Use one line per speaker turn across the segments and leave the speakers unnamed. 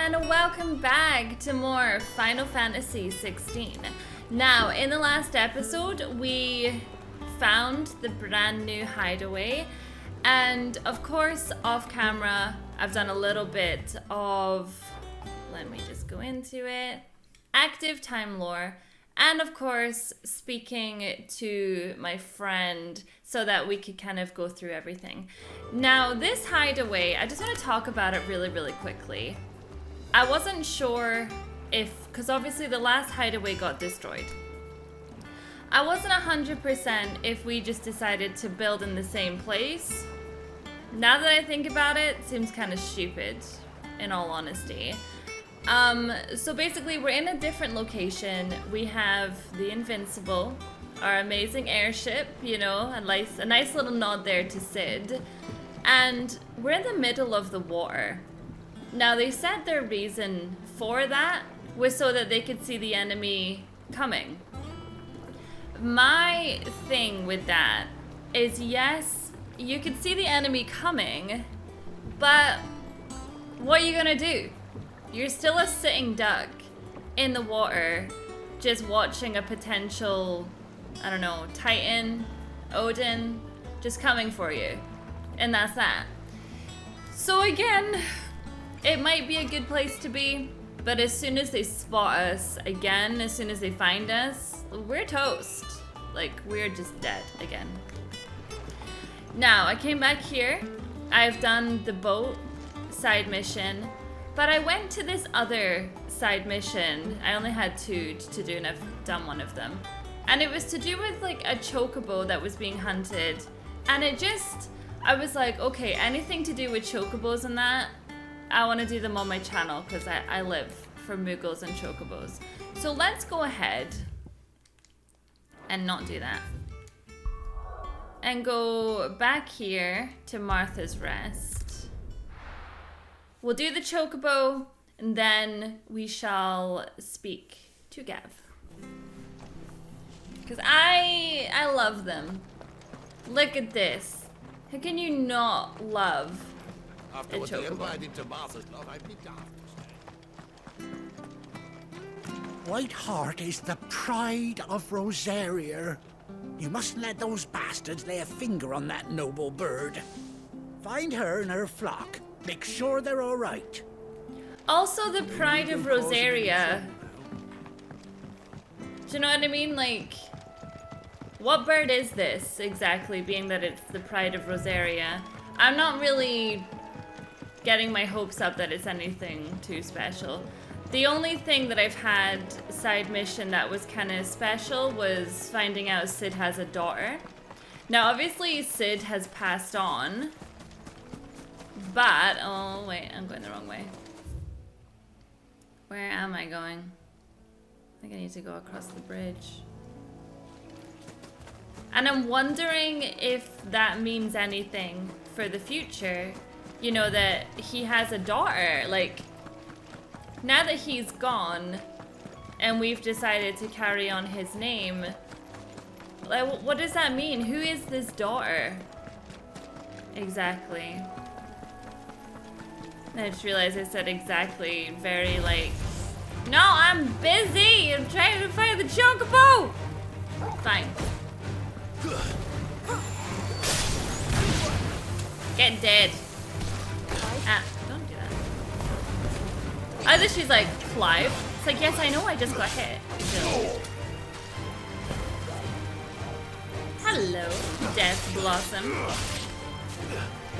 and welcome back to more Final Fantasy XVI. Now, in the last episode, we found the brand new hideaway, and of course, off camera, I've done a little bit of, let me just go into it, active time lore, and of course, speaking to my friend so that we could kind of go through everything. Now, this hideaway, I just want to talk about it really quickly. I wasn't sure if, because obviously the last hideaway got destroyed. I wasn't 100% if we just decided to build in the same place. Now that I think about it, it seems kind of stupid, in all honesty. So basically we're in a different location. We have the Invincible, our amazing airship, you know, a nice little nod there to Sid. And we're in the middle of the water. Now they said their reason for that was so that they could see the enemy coming. My thing with that is, yes, you could see the enemy coming, but what are you gonna do? You're still a sitting duck in the water, just watching a potential, I don't know, Titan, Odin, just coming for you. And that's that. So again, it might be a good place to be, but as soon as they spot us again, as soon as they find us, we're toast. Like, we're just dead again. Now, I came back here. I've done the boat side mission, but I went to this other side mission. I only had two to do, and I've done one of them. And it was to do with like a chocobo that was being hunted. And it just, I was like, okay, anything to do with chocobos and that, I want to do them on my channel because I live for Moogles and chocobos. So let's go ahead and not do that. And go back here to Martha's Rest. We'll do the chocobo, and then we shall speak to Gav. Because I love them. Look at this. How can you not love
After
a
what they
chocobo?
invited to Martha's love, I'd be daft to stay.
Whiteheart is the pride of Rosaria. You mustn't let those bastards lay a finger on that noble bird. Find her and her flock. Make sure they're all right.
Also the pride of Rosaria. Do you know what I mean? Like, what bird is this exactly, being that it's the pride of Rosaria? I'm not really getting my hopes up that it's anything too special. The only thing that I've had side mission that was kind of special was finding out Sid has a daughter. Now obviously Sid has passed on, but, oh wait, I'm going the wrong way. Where am I going? I think I need to go across the bridge. And I'm wondering if that means anything for the future. You know, that he has a daughter. Like, now that he's gone and we've decided to carry on his name, like, what does that mean? Who is this daughter? Exactly. I just realized I said exactly very like, no, I'm busy. I'm trying to find the chocobo. Fine. Get dead. Ah, don't do that. Either she's like, Clive. It's like, yes, I know, I just got hit. Jill. Hello, Death Blossom.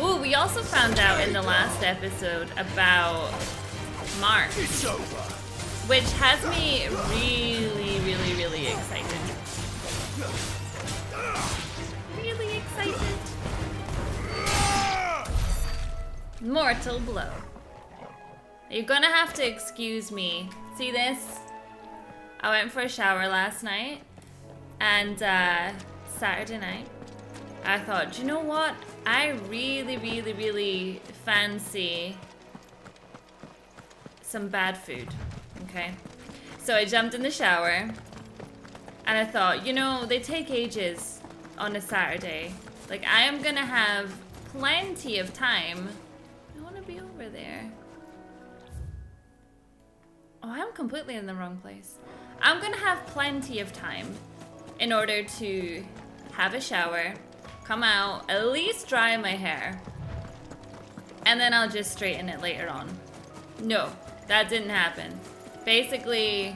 Ooh, we also found out in the last episode about Mark, which has me really excited. Really excited. Mortal blow. You're gonna have to excuse me. See this? I went for a shower last night, and Saturday night, I thought, do you know what? I really fancy some bad food, okay? So I jumped in the shower, and I thought, you know, they take ages on a Saturday. Like, I am gonna have plenty of time. I wanna be over there. Oh, I'm completely in the wrong place. I'm gonna have plenty of time in order to have a shower, come out, at least dry my hair, and then I'll just straighten it later on. No, that didn't happen. Basically,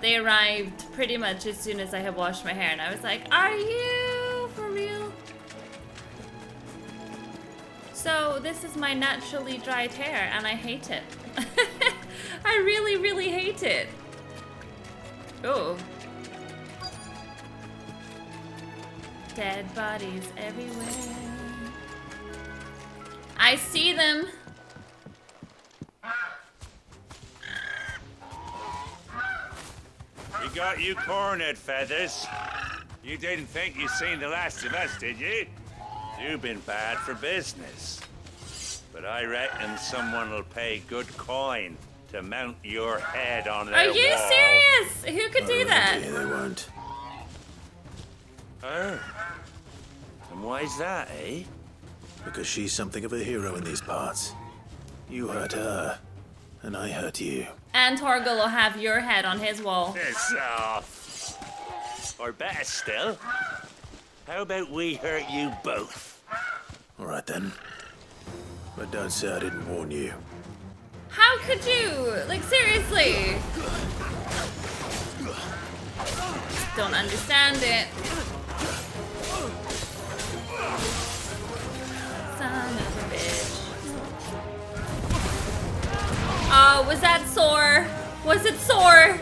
they arrived pretty much as soon as I had washed my hair, and I was like, are you for real? So this is my naturally dried hair, and I hate it. I really, really hate it. Oh. Dead bodies everywhere. I see them.
We got you cornered, Feathers. You didn't think you'd seen the last of us, did you? You've been bad for business. But I reckon someone will pay good coin to mount your head on their wall.
Are you serious? Who could do that?
Yeah, they won't.
Oh. And why's that, eh?
Because she's something of a hero in these parts. You hurt her, and I hurt you.
And Torgal will have your head on his wall.
Piss off. Or better still, how about we hurt you both?
All right then. But don't say I didn't warn you.
How could you? Like, seriously? Don't understand it. Son of a bitch. Oh, was that sore? Was it sore?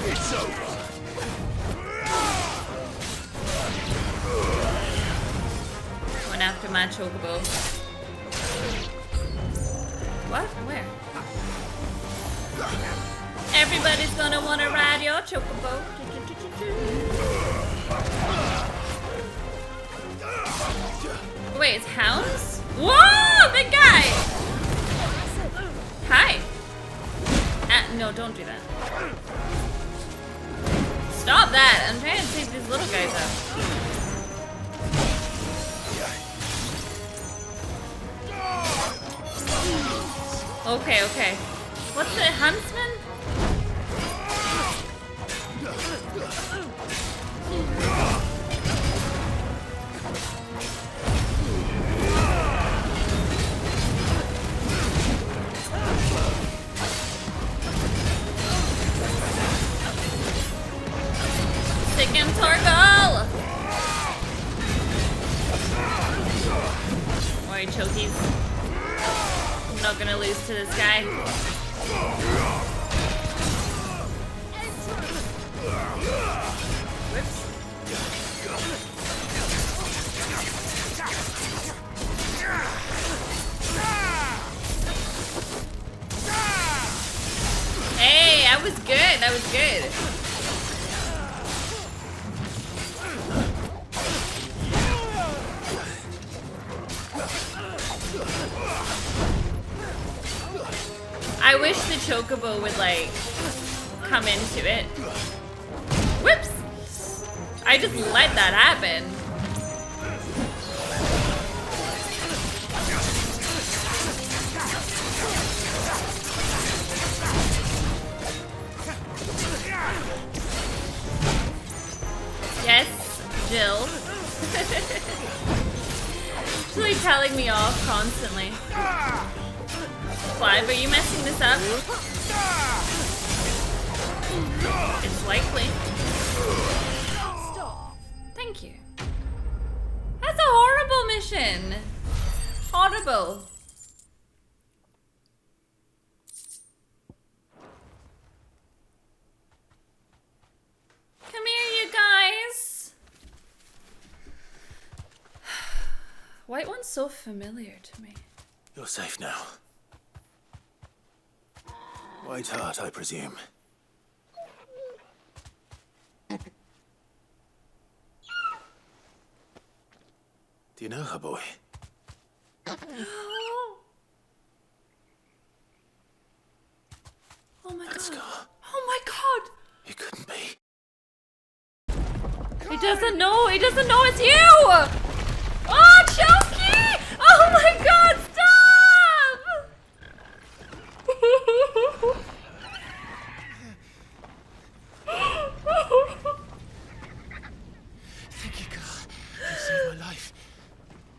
It's over.
Went after my chocobo. What? Where? Everybody's gonna wanna ride your chocobo. Wait, it's hounds? Whoa, big guy! Hi. No, don't do that. Stop that! I'm trying to take these little guys out. Okay, okay. What's the huntsman? Stick him, Torgal! Alright, chokies. I'm not gonna lose to this guy. Whoops. Hey, I was good. I was good. I wish the chocobo would, like, come into it. Whoops! I just let that happen. Yes, Jill. She's like telling me off constantly. Clive, are you messing this up? It's likely. Thank you. That's a horrible mission. Horrible. Come here, you guys. White one's so familiar to me.
You're safe now. White heart, I presume. Do you know her, boy?
Oh my
That
god.
scar.
Oh my god.
It couldn't be.
He doesn't know. He doesn't know it's you. Oh, Choky. Oh my
my life.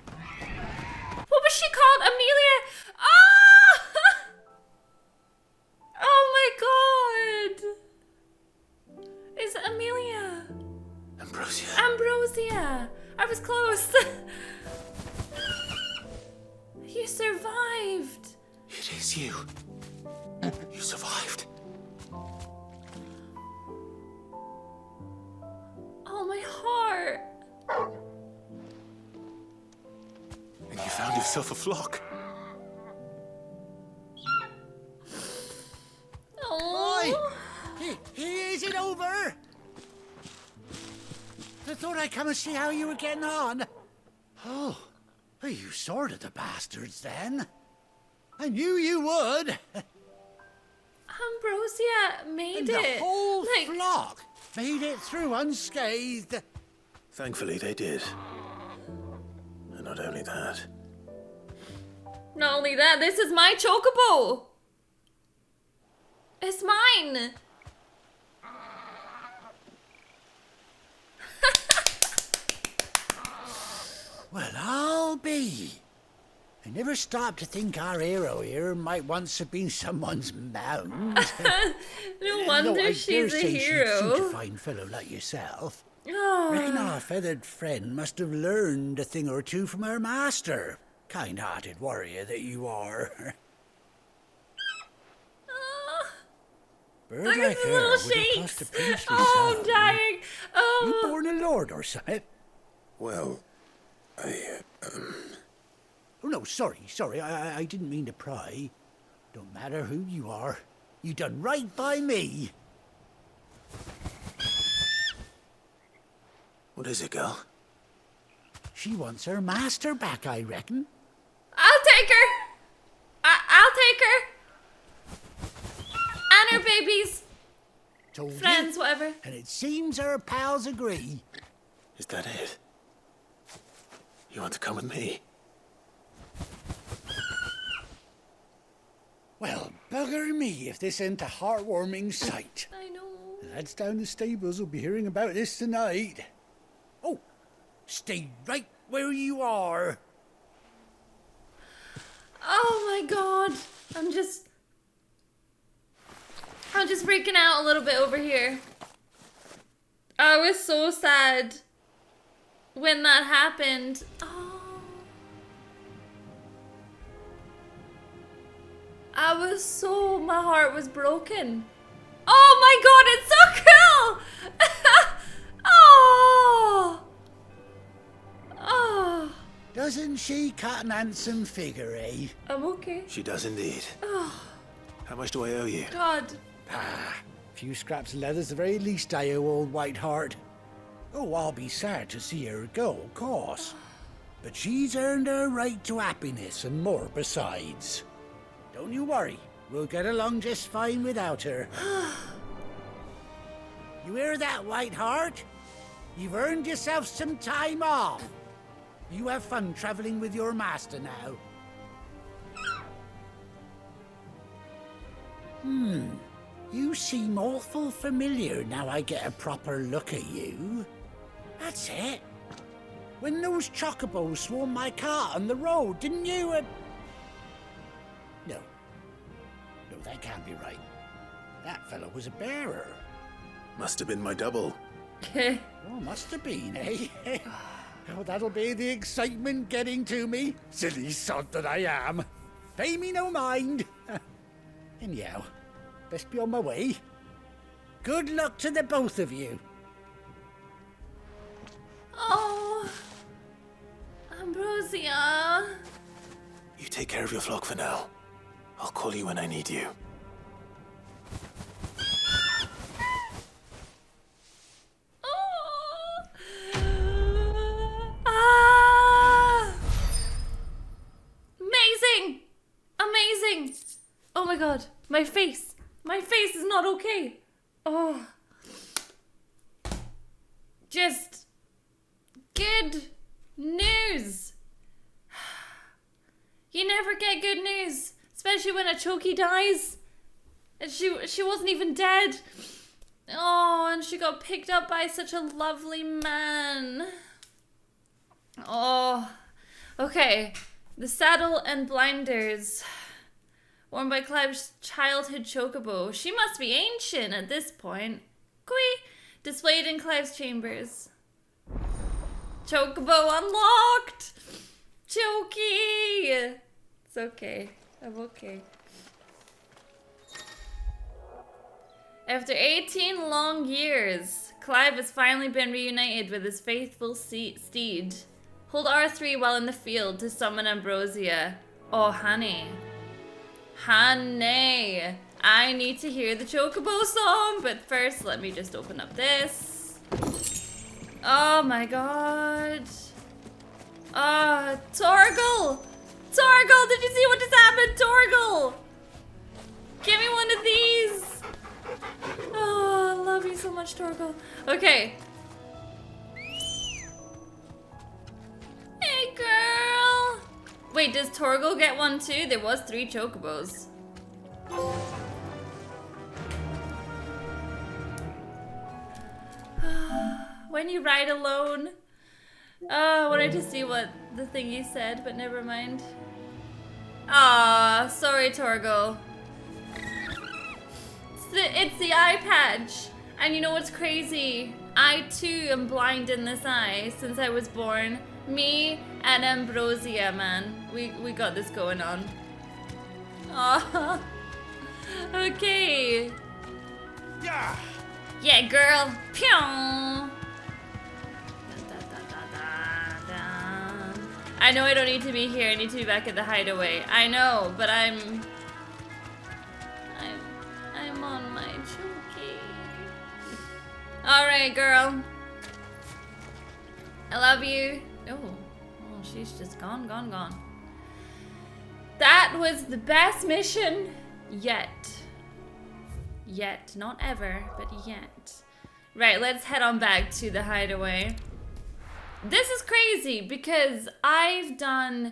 What was she called? Amelia? Ah! Oh my god! Is it Amelia?
Ambrosia.
Ambrosia! I was close. You survived.
It is you. You survived.
Oh, my heart.
And you found yourself a flock.
Oh.
Is it over? I thought I'd come and see how you were getting on. Oh, well, you sorted the bastards then. I knew you would.
Ambrosia made
And
it.
the whole
Like,
flock made it through unscathed.
Thankfully, they did. And not only that.
not only that, this is my chocobo. It's mine.
Well, I'll be. I never stopped to think our hero here might once have been someone's mound.
No wonder
I dare
she's a
say she'd suit a
hero.
fine fellow like yourself.
Oh.
Reckon our feathered friend must have learned a thing or two from her master. Kind-hearted warrior that you are. Bird
Look at
like
the
her
little
would have
shakes.
cost a princely
Oh, I'm
sum.
dying.
You
Oh.
born a lord or something?
Well,
Oh, no, sorry. I didn't mean to pry. Don't matter who you are. You done right by me.
what is it, girl?
She wants her master back, I reckon.
I'll take her. I'll take her. And her babies.
Told you.
Friends, whatever.
And it seems her pals agree.
Is that it? You want to come with me?
Well, bugger me if this ain't a heartwarming sight.
I know.
The lads down the stables will be hearing about this tonight. Oh, stay right where you are.
Oh my god. I'm just freaking out a little bit over here. I was so sad when that happened. Oh. My heart was broken. Oh my god, it's so cool! Oh! Oh.
Doesn't she cut an handsome figure, eh?
I'm okay.
She does indeed.
Oh,
How much do I owe you?
God.
Ah, a few scraps of leather's the very least I owe old Whiteheart. Oh, I'll be sad to see her go, of course. But she's earned her right to happiness and more besides. Don't you worry, we'll get along just fine without her. You hear that, Whiteheart? You've earned yourself some time off. You have fun traveling with your master now. You seem awful familiar now I get a proper look at you. That's it. When those chocobos swarmed my cart on the road, didn't you? No. No, that can't be right. That fellow was a bearer.
Must have been my double.
Oh, must have been, eh? Oh, that'll be the excitement getting to me. Silly sod that I am. Pay me no mind. Anyhow, best be on my way. Good luck to the both of you.
Oh. Ambrosia.
You take care of your flock for now. I'll call you when I need you.
Ah! Amazing! Amazing! Oh my god, my face! My face is not okay! Oh. Just good news! You never get good news, especially when a Choki dies. And she wasn't even dead. Oh, and she got picked up by such a lovely man. Oh, okay. The saddle and blinders. Worn by Clive's childhood chocobo. She must be ancient at this point. Quee! Displayed in Clive's chambers. Chocobo unlocked! Chokey! It's okay. I'm okay. After 18 long years, Clive has finally been reunited with his faithful steed. Hold R3 while in the field to summon Ambrosia. Oh, honey. Honey. I need to hear the Chocobo song, but first let me just open up this. Oh my god. Torgal! Torgal, did you see what just happened? Torgal! Give me one of these! Oh, I love you so much, Torgal. Okay. Hey, girl! Wait, does Torgal get one too? There was 3 chocobos. When you ride alone. Oh, I wanted to see what the thingy said, but never mind. Ah, sorry, Torgal. It's the eye patch. And you know what's crazy? I too am blind in this eye since I was born. Me and Ambrosia, man. We got this going on. Oh. Okay.
Yeah.
Yeah, girl. Pew. I know I don't need to be here. I need to be back at the hideaway. I know, but I'm on my chokey. All right, girl. I love you. Oh, she's just gone. That was the best mission yet. Yet, not ever, but yet. Right, let's head on back to the hideaway. This is crazy because I've done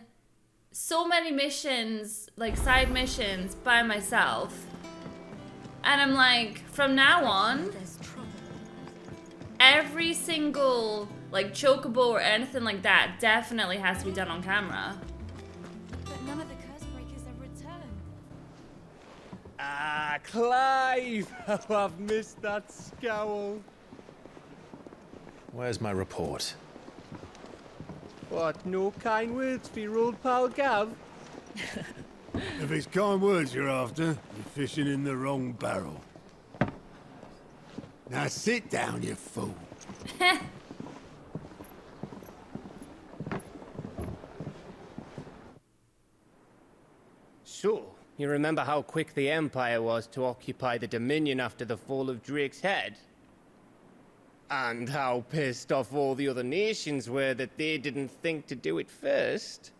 so many missions, like side missions by myself. And I'm like, from now on, every single like chocobo or anything like that definitely has to be done on camera.
But none of the curse breakers have returned.
Ah, Clive! How I've missed that scowl.
Where's my report?
What, no kind words for your old pal Gav?
If it's kind words you're after, you're fishing in the wrong barrel. Now sit down, you fool.
So, you remember how quick the Empire was to occupy the Dominion after the fall of Drake's head? And how pissed off all the other nations were that they didn't think to do it first?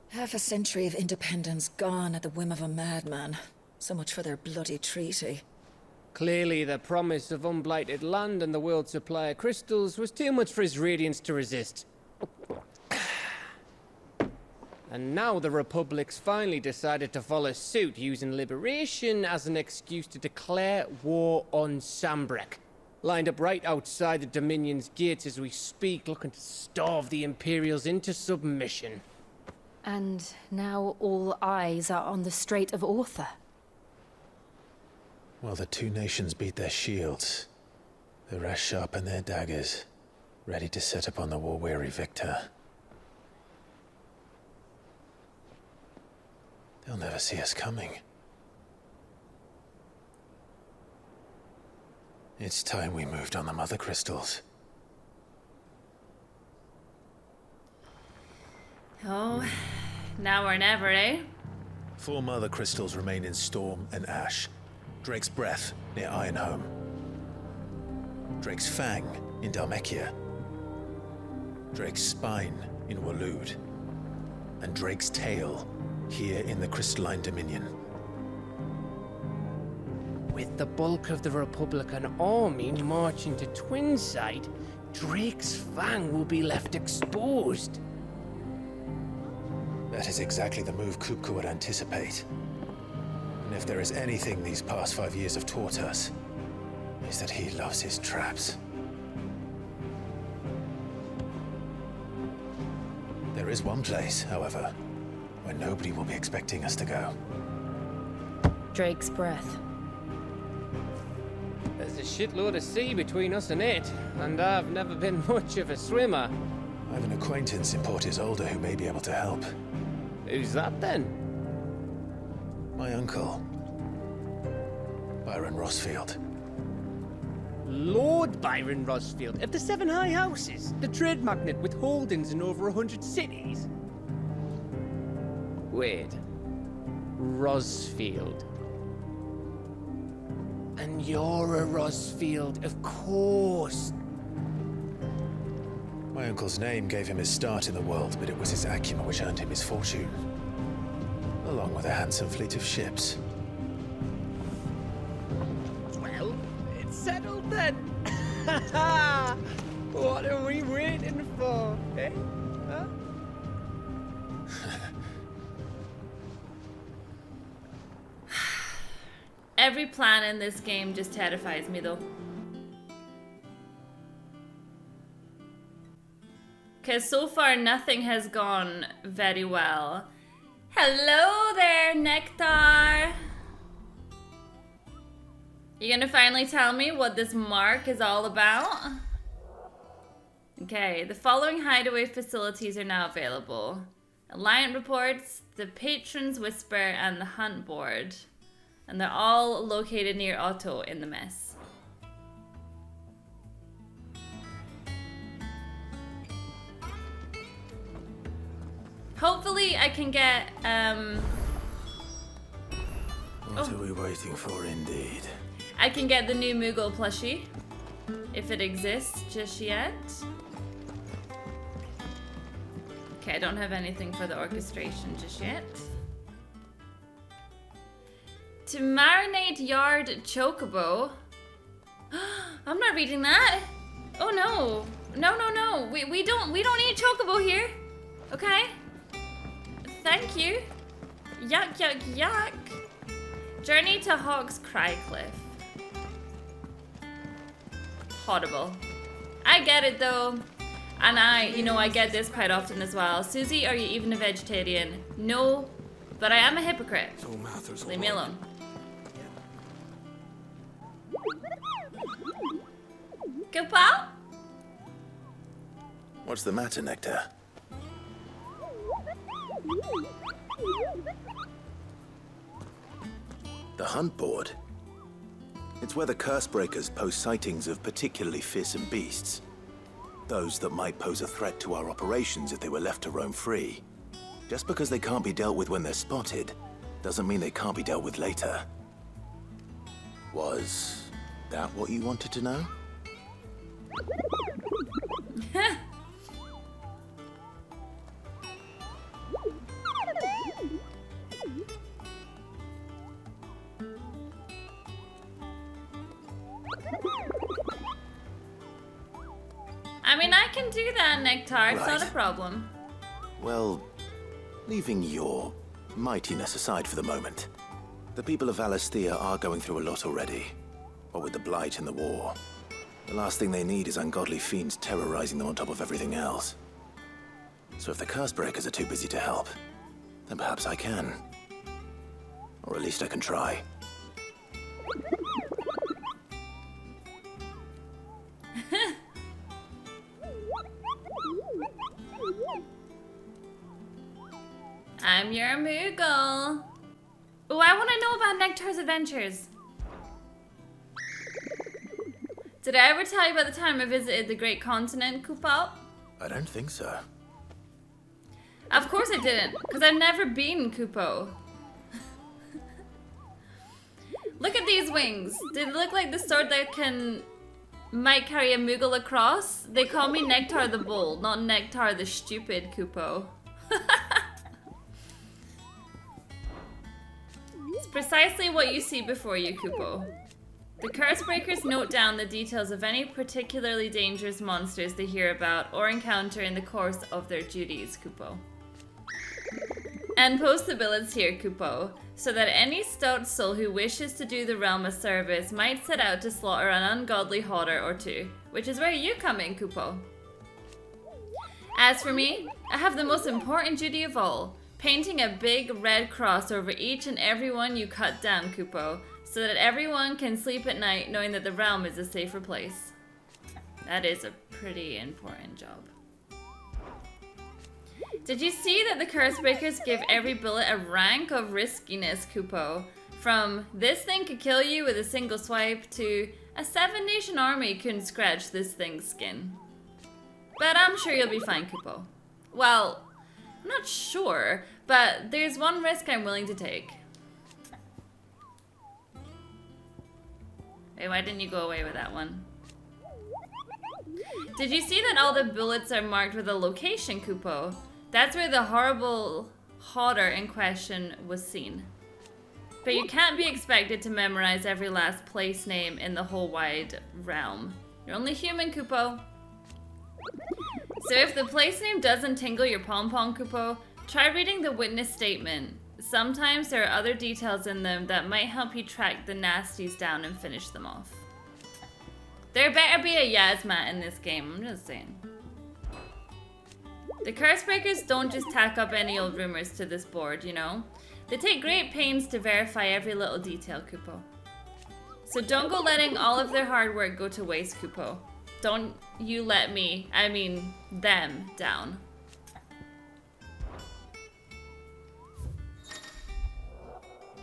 Half a century of independence gone at the whim of a madman. So much for their bloody treaty.
Clearly, the promise of unblighted land and the world's supply of crystals was too much for his radiance to resist. And now the Republic's finally decided to follow suit, using liberation as an excuse to declare war on Sambrek. Lined up right outside the Dominion's gates as we speak, looking to starve the Imperials into submission.
And now all eyes are on the Strait of Author.
Well, the 2 nations beat their shields. The rest sharpen their daggers, ready to set upon the war-weary victor. They'll never see us coming. It's time we moved on the mother crystals.
Oh, now or never, eh?
4 mother crystals remain in Storm and Ash. Drake's Breath near Ironhome. Drake's Fang in Dhalmekia. Drake's Spine in Waloed. And Drake's Tail here in the Crystalline Dominion.
With the bulk of the Republican army marching to Twinside, Drake's Fang will be left exposed.
That is exactly the move Kupka would anticipate. And if there is anything these past 5 years have taught us, is that he loves his traps. There is one place, however, where nobody will be expecting us to go.
Drake's breath.
There's a shitload of sea between us and it, and I've never been much of a swimmer.
I have an acquaintance in Port Isolde who may be able to help.
Who's that then?
My uncle, Byron Rossfield.
Lord Byron Rossfield of the Seven High Houses, the trade magnate with holdings in over 100 cities. Wait, Rossfield. And you're a Rossfield, of course.
My uncle's name gave him his start in the world, but it was his acumen which earned him his fortune, along with a handsome fleet of ships.
Well, it's settled then. What are we waiting for, eh? Huh?
Every plan in this game just terrifies me though. Because so far nothing has gone very well. Hello there, Nectar! You gonna finally tell me what this mark is all about? Okay, the following hideaway facilities are now available. Alliant reports, the Patron's Whisper, and the Hunt Board. And they're all located near Otto in the mess. Hopefully I can get,
What are we waiting for, indeed?
I can get the new Moogle plushie. If it exists just yet. Okay, I don't have anything for the orchestration just yet. To marinate yard chocobo. I'm not reading that. Oh no. No. We don't eat chocobo here. Okay? Thank you. Yuck. Journey to Hawk's Cry Cliff. Horrible. I get it though. And I get this quite often as well. Suzy, are you even a vegetarian? No, but I am a hypocrite. Leave me alone. Go, pal.
What's the matter, Nectar? The Hunt Board? It's where the Cursebreakers post sightings of particularly fearsome beasts. Those that might pose a threat to our operations if they were left to roam free. Just because they can't be dealt with when they're spotted, doesn't mean they can't be dealt with later. Was that what you wanted to know?
I mean, I can do that, Nectar. It's not a
Right.
problem.
Well, leaving your mightiness aside for the moment, the people of Valisthea are going through a lot already. What with the Blight and the war. The last thing they need is ungodly fiends terrorizing them on top of everything else. So if the Cursebreakers are too busy to help, then perhaps I can. Or at least I can try.
I'm your Moogle. Oh, I want to know about Nectar's adventures. Did I ever tell you about the time I visited the Great Continent, Kupo?
I don't think so.
Of course I didn't, because I've never been Kupo. Look at these wings. They look like the sort that might carry a Moogle across. They call me Nectar the Bold, not Nectar the Stupid Kupo. It's precisely what you see before you, Kupo. The Cursebreakers note down the details of any particularly dangerous monsters they hear about or encounter in the course of their duties, Kupo. And post the billets here, Kupo, so that any stout soul who wishes to do the realm a service might set out to slaughter an ungodly hodder or two, which is where you come in, Kupo. As for me, I have the most important duty of all, painting a big red cross over each and every one you cut down, Kupo, so that everyone can sleep at night knowing that the realm is a safer place. That is a pretty important job. Did you see that the curse breakers give every bullet a rank of riskiness, Kupo? From this thing could kill you with a single swipe to a 7-nation army couldn't scratch this thing's skin. But I'm sure you'll be fine, Kupo. Well, I'm not sure, but there's one risk I'm willing to take. Wait, why didn't you go away with that one? Did you see that all the bullets are marked with a location, Kupo? That's where the horrible hodder in question was seen. But you can't be expected to memorize every last place name in the whole wide realm. You're only human, Kupo. So if the place name doesn't tingle your pom-pom, Kupo, try reading the witness statement. Sometimes there are other details in them that might help you track the nasties down and finish them off. There better be a Yasmat in this game, I'm just saying. The curse breakers don't just tack up any old rumors to this board, you know? They take great pains to verify every little detail, Kupo. So don't go letting all of their hard work go to waste, Kupo. Don't you let me, I mean them, down.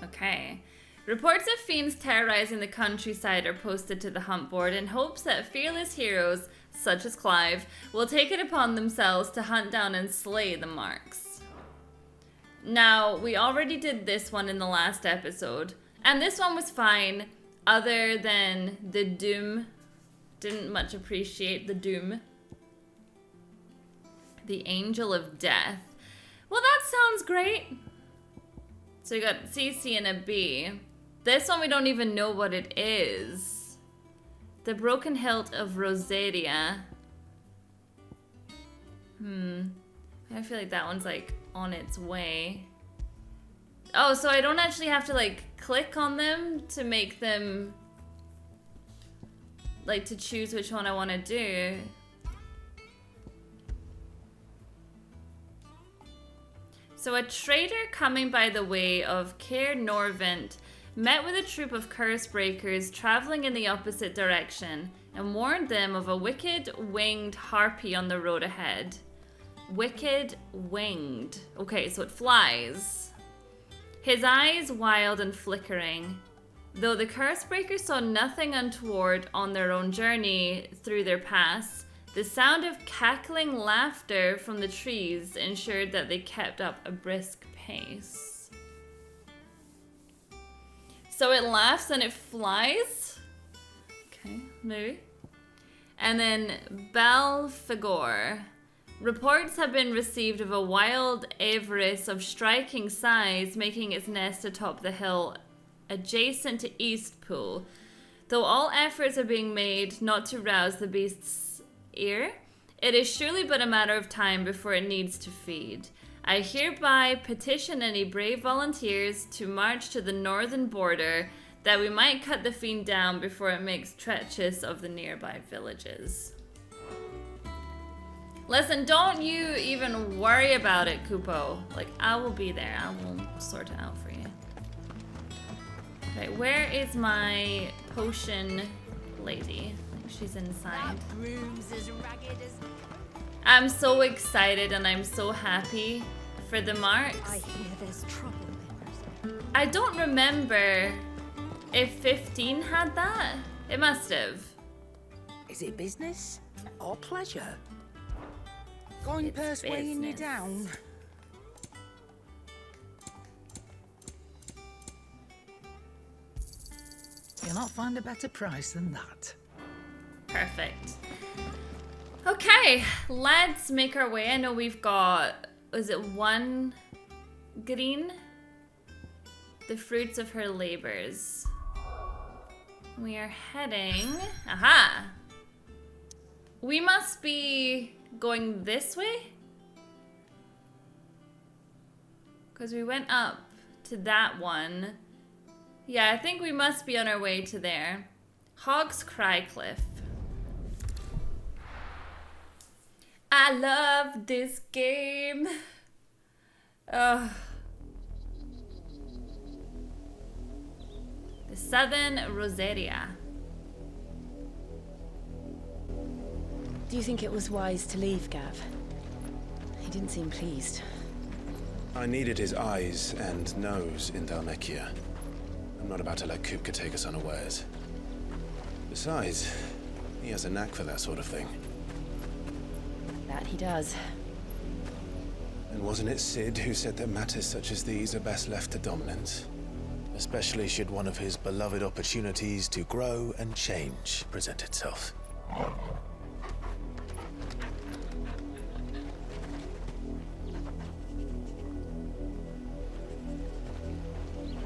Okay. Reports of fiends terrorizing the countryside are posted to the hunt board in hopes that fearless heroes, such as Clive, will take it upon themselves to hunt down and slay the marks. Now, we already did this one in the last episode, and this one was fine, other than the doom. Didn't much appreciate the doom. The Angel of Death. Well, that sounds great. So you got CC and a B. This one we don't even know what it is. The Broken Hilt of Rosaria. I feel like that one's like on its way. Oh, so I don't actually have to like click on them to make them, like, to choose which one I want to do. So a trader coming by the way of Caer Norvent met with a troop of curse breakers traveling in the opposite direction and warned them of a wicked winged harpy on the road ahead. Wicked winged. Okay, so it flies. His eyes wild and flickering. Though the curse breakers saw nothing untoward on their own journey through their pass, the sound of cackling laughter from the trees ensured that they kept up a brisk pace. So it laughs and it flies? Okay, maybe. And then Belphegor. Reports have been received of a wild avarice of striking size making its nest atop the hill adjacent to Eastpool. Though all efforts are being made not to rouse the beast's ear, it is surely but a matter of time before it needs to feed. I hereby petition any brave volunteers to march to the northern border that we might cut the fiend down before it makes treacherous of the nearby villages. Listen, don't you even worry about it, Kupo. Like, I will be there. I will sort it out for you. Okay, where is my potion lady? I think she's inside. I'm so excited and I'm so happy for the marks.
I hear there's trouble.
I don't remember if 15 had that. It must have.
Is it business or pleasure? Going
It's
purse weighing you
business.
down. You'll not find a better price than that.
Perfect. Okay, let's make our way. I know we've got, is it one green? The fruits of her labors. We are heading, aha! We must be going this way? Because we went up to that one. Yeah, I think we must be on our way to there. Hog's Cry Cliff. I love this game. Ugh. The Southern Rosaria.
Do you think it was wise to leave, Gav? He didn't seem pleased.
I needed his eyes and nose in Dhalmekia. I'm not about to let Kupka take us unawares. Besides, he has a knack for that sort of thing.
That he does.
And wasn't it Sid who said that matters such as these are best left to dominance? Especially should one of his beloved opportunities to grow and change present itself.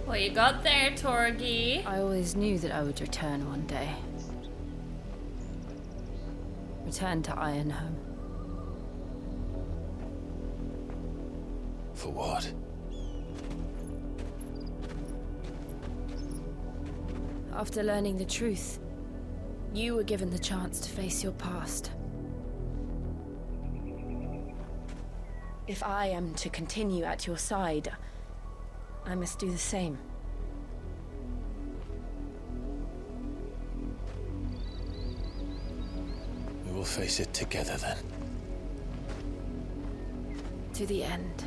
What you got there, Torgi?
I always knew that I would return one day. Return to Ironhome.
For what?
After learning the truth, you were given the chance to face your past. If I am to continue at your side, I must do the same.
We will face it together then.
To the end.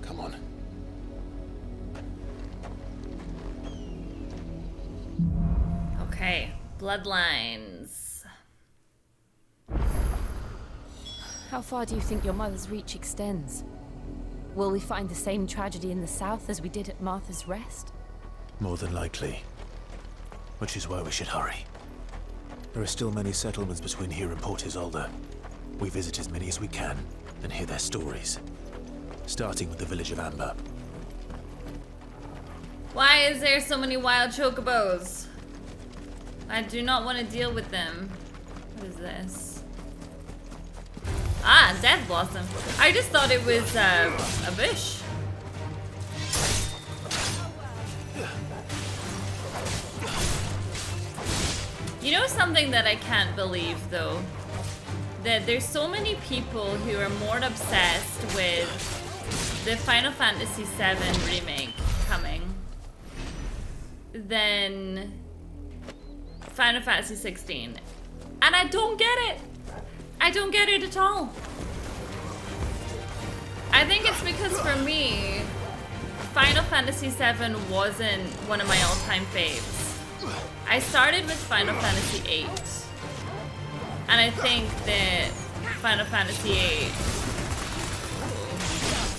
Come on.
Okay, Bloodlines.
How far do you think your mother's reach extends? Will we find the same tragedy in the south as we did at Martha's Rest?
More than likely. Which is why we should hurry. There are still many settlements between here and Port Isolde. We visit as many as we can and hear their stories. Starting with the village of Amber.
Why is there so many wild chocobos? I do not want to deal with them. What is this? Ah, Death Blossom. I just thought it was a bush. You know something that I can't believe though? That there's so many people who are more obsessed with the Final Fantasy VII remake coming than Final Fantasy XVI. And I don't get it. I don't get it at all. I think it's because for me, Final Fantasy VII wasn't one of my all-time faves. I started with Final Fantasy VIII. And I think that Final Fantasy VIII...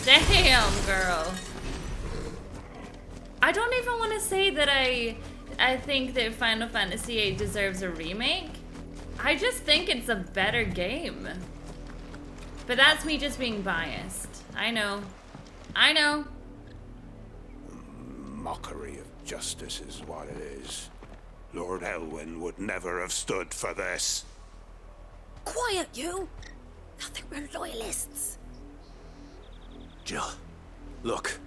Damn, girl. I don't even want to say that I think that Final Fantasy VIII deserves a remake. I just think it's a better game. But that's me just being biased. I know. I know.
Mockery of justice is what it is. Lord Elwyn would never have stood for this.
Quiet, you! Thought they were loyalists.
Jill, look.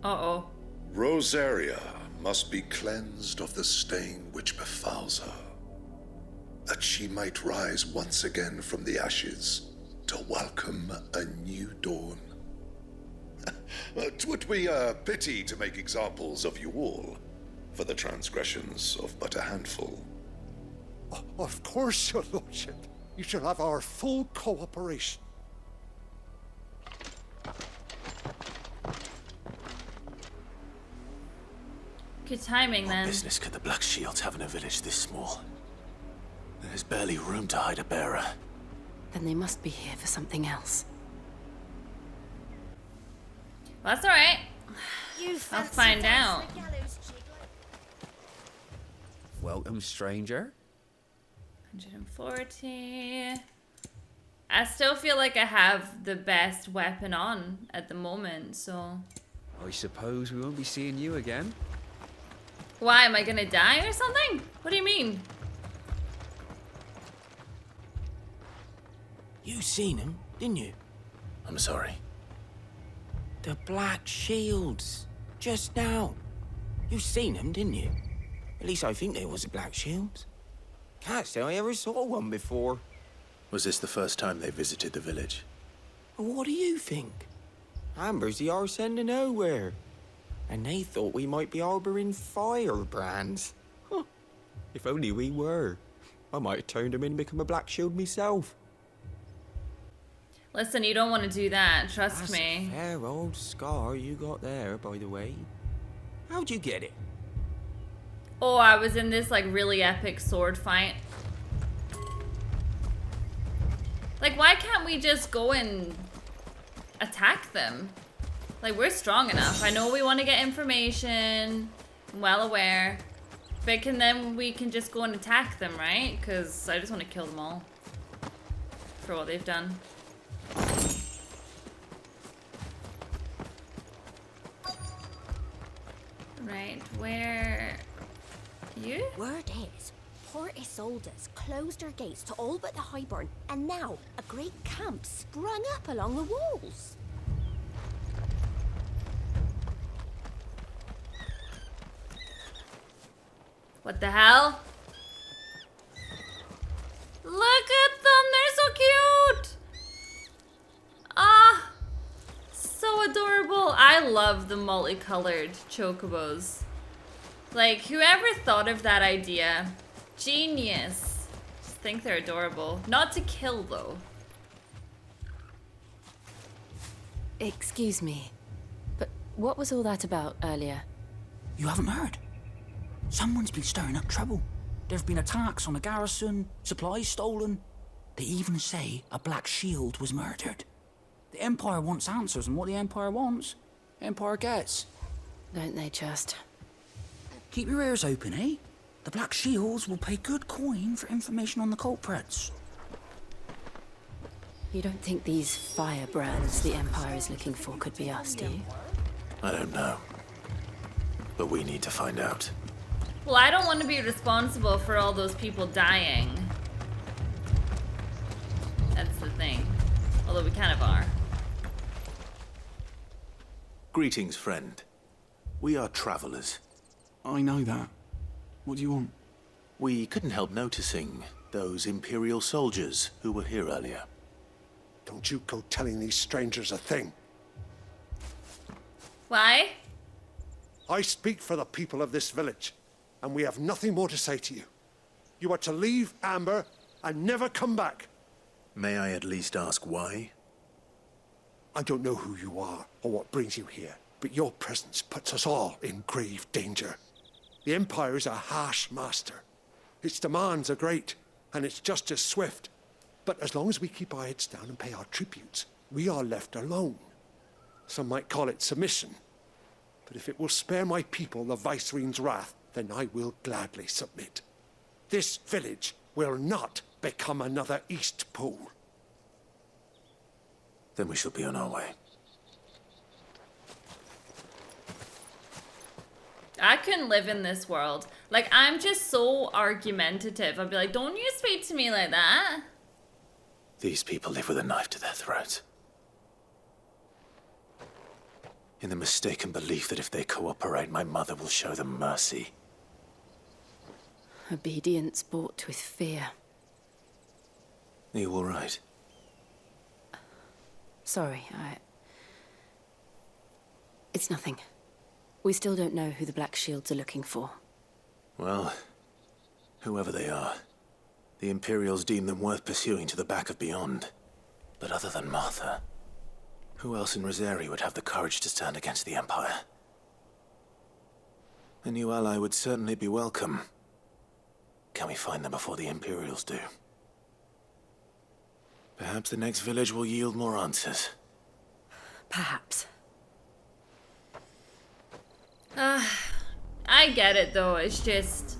Uh-oh.
Rosaria must be cleansed of the stain which befouls her, that she might rise once again from the ashes to welcome a new dawn. 'Twould be a pity to make examples of you all for the transgressions of but a handful.
Of course, your lordship. You shall have our full cooperation.
Good timing,
What
then.
business could the Black Sheilds have in a village this small? There's barely room to hide a bearer.
Then they must be here for something else.
Well, that's alright. I'll find out.
Welcome, stranger.
140. I still feel like I have the best weapon on at the moment, so...
I suppose we won't be seeing you again.
Why, am I gonna die or something? What do you mean?
You seen him, didn't you?
I'm sorry.
The Black Shields. Just now. You seen them, didn't you? At least I think they was the Black Shields. Can't say I ever saw one before.
Was this the first time they visited the village?
What do you think? Amber's the arse end of nowhere. And they thought we might be harboring firebrands. Huh. If only we were. I might have turned them in and become a Black Shield myself.
Listen, you don't want to do that. Trust
That's
me.
a fair old scar you got there, by the way. How'd you get it?
Oh, I was in this like really epic sword fight. Like, why can't we just go and attack them? Like, we're strong enough. I know we want to get information. I'm well aware. But then we can just go and attack them, right? Because I just want to kill them all. For what they've done. Right, where... You?
Word is, Port Isolde's closed her gates to all but the Highborn, and now a great camp sprung up along the walls.
What the hell? Look at them, they're so cute! Ah, so adorable. I love the multicolored chocobos. Like, whoever thought of that idea, genius. Just think they're adorable. Not to kill, though.
Excuse me, but what was all that about earlier?
You haven't heard? Someone's been stirring up trouble. There have been attacks on the garrison, supplies stolen. They even say a Black Shield was murdered. The Empire wants answers, and what the Empire wants, Empire gets.
Don't they just?
Keep your ears open, eh? The Black Shields will pay good coin for information on the culprits.
You don't think these firebrands the Empire is looking for could be us, do you?
I don't know. But we need to find out.
Well, I don't want to be responsible for all those people dying. That's the thing. Although we kind of are.
Greetings, friend. We are travelers.
I know that. What do you want?
We couldn't help noticing those Imperial soldiers who were here earlier.
Don't you go telling these strangers a thing.
Why?
I speak for the people of this village, and we have nothing more to say to you. You are to leave Amber and never come back.
May I at least ask why?
I don't know who you are or what brings you here, but your presence puts us all in grave danger. The Empire is a harsh master. Its demands are great, and its justice swift. But as long as we keep our heads down and pay our tributes, we are left alone. Some might call it submission. But if it will spare my people the Viceroy's wrath, then I will gladly submit. This village will not become another East Pool.
Then we shall be on our way.
I couldn't live in this world. Like, I'm just so argumentative. I'd be like, don't you speak to me like that.
These people live with a knife to their throats. In the mistaken belief that if they cooperate, my mother will show them mercy.
Obedience bought with fear.
Are you all right?
Sorry, It's nothing. We still don't know who the Black Shields are looking for.
Well, whoever they are, the Imperials deem them worth pursuing to the back of beyond. But other than Martha, who else in Rosari would have the courage to stand against the Empire? A new ally would certainly be welcome. Can we find them before the Imperials do? Perhaps the next village will yield more answers.
Perhaps.
I get it though, it's just...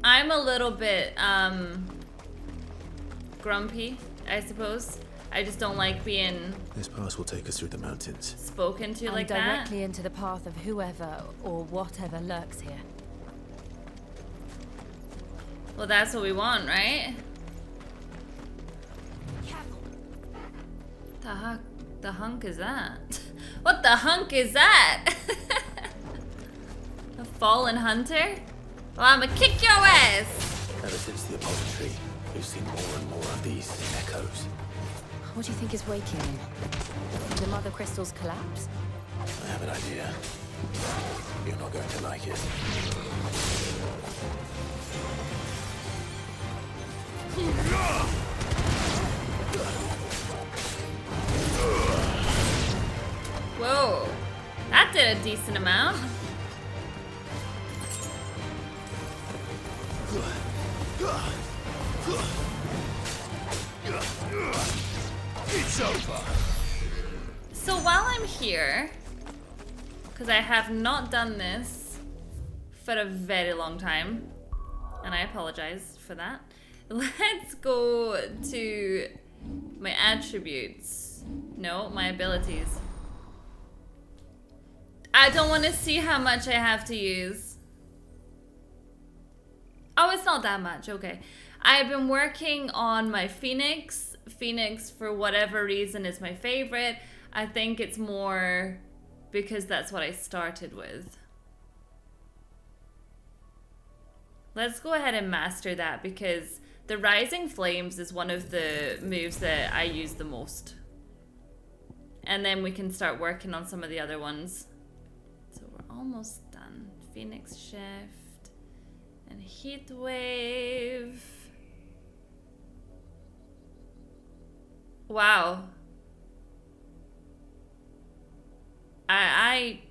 I'm a little bit, grumpy, I suppose. I just don't like being...
This pass will take us through the mountains.
Spoken to like that.
Directly into the path of whoever or whatever lurks here.
Well, that's what we want, right? The hunk is that? What the hunk is that? A fallen hunter? Well, I'ma kick your ass!
Ever since the Apollo tree, we've seen more and more of these echoes.
What do you think is waking him? Did the mother crystals collapse?
I have an idea. You're not going to like it.
Whoa. That did a decent amount.
It's over.
So while I'm here, because I have not done this for a very long time, and I apologize for that, let's go to my attributes. No, my abilities. I don't want to see how much I have to use. Oh, it's not that much. Okay. I've been working on my Phoenix. Phoenix, for whatever reason, is my favorite. I think it's more because that's what I started with. Let's go ahead and master that because the Rising Flames is one of the moves that I use the most. And then we can start working on some of the other ones. So we're almost done. Phoenix Shift and Heat Wave. Wow.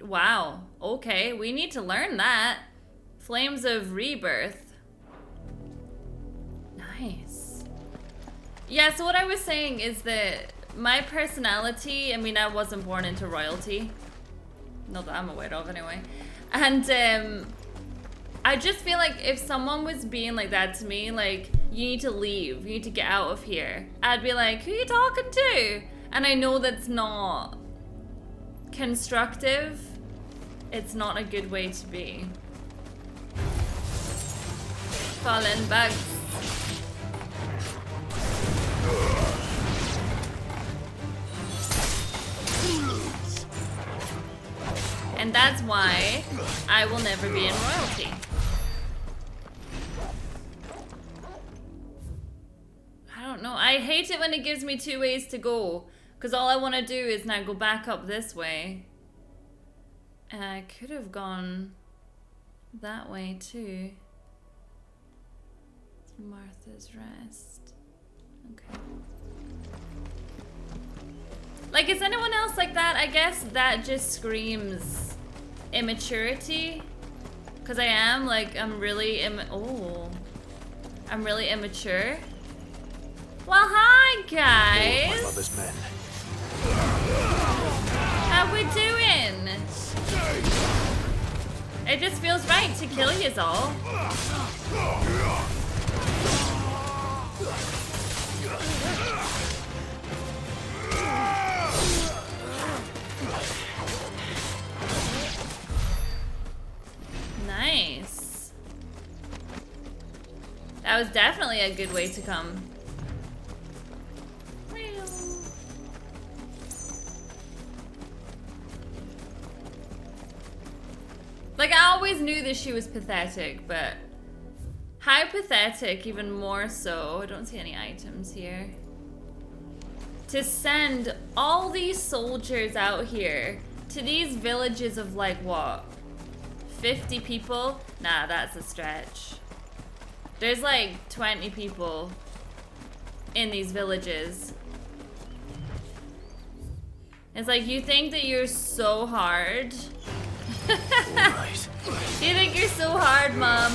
Wow. Okay, we need to learn that. Flames of Rebirth. Nice. Yeah, so what I was saying is that my personality, I mean, I wasn't born into royalty. Not that I'm aware of, anyway. And, I just feel like if someone was being like that to me, like, you need to leave, you need to get out of here, I'd be like, who are you talking to? And I know that's not constructive. It's not a good way to be. Fallen bugs. And that's why I will never be in royalty. I don't know. I hate it when it gives me two ways to go. Because all I want to do is now go back up this way. And I could have gone that way too. Martha's Rest. Okay. Like, is anyone else like that? I guess that just screams immaturity. Because I am, like, I'm really immature. Well, hi, guys.
My mother's men.
How we doing? It just feels right to kill yous all. Nice. That was definitely a good way to come. Like, I always knew that she was pathetic, but how pathetic, even more so. I don't see any items here. To send all these soldiers out here to these villages of, like, what? 50 people? Nah, that's a stretch. There's like 20 people in these villages. It's like, you think that you're so hard?
Right.
You think you're so hard, Mom?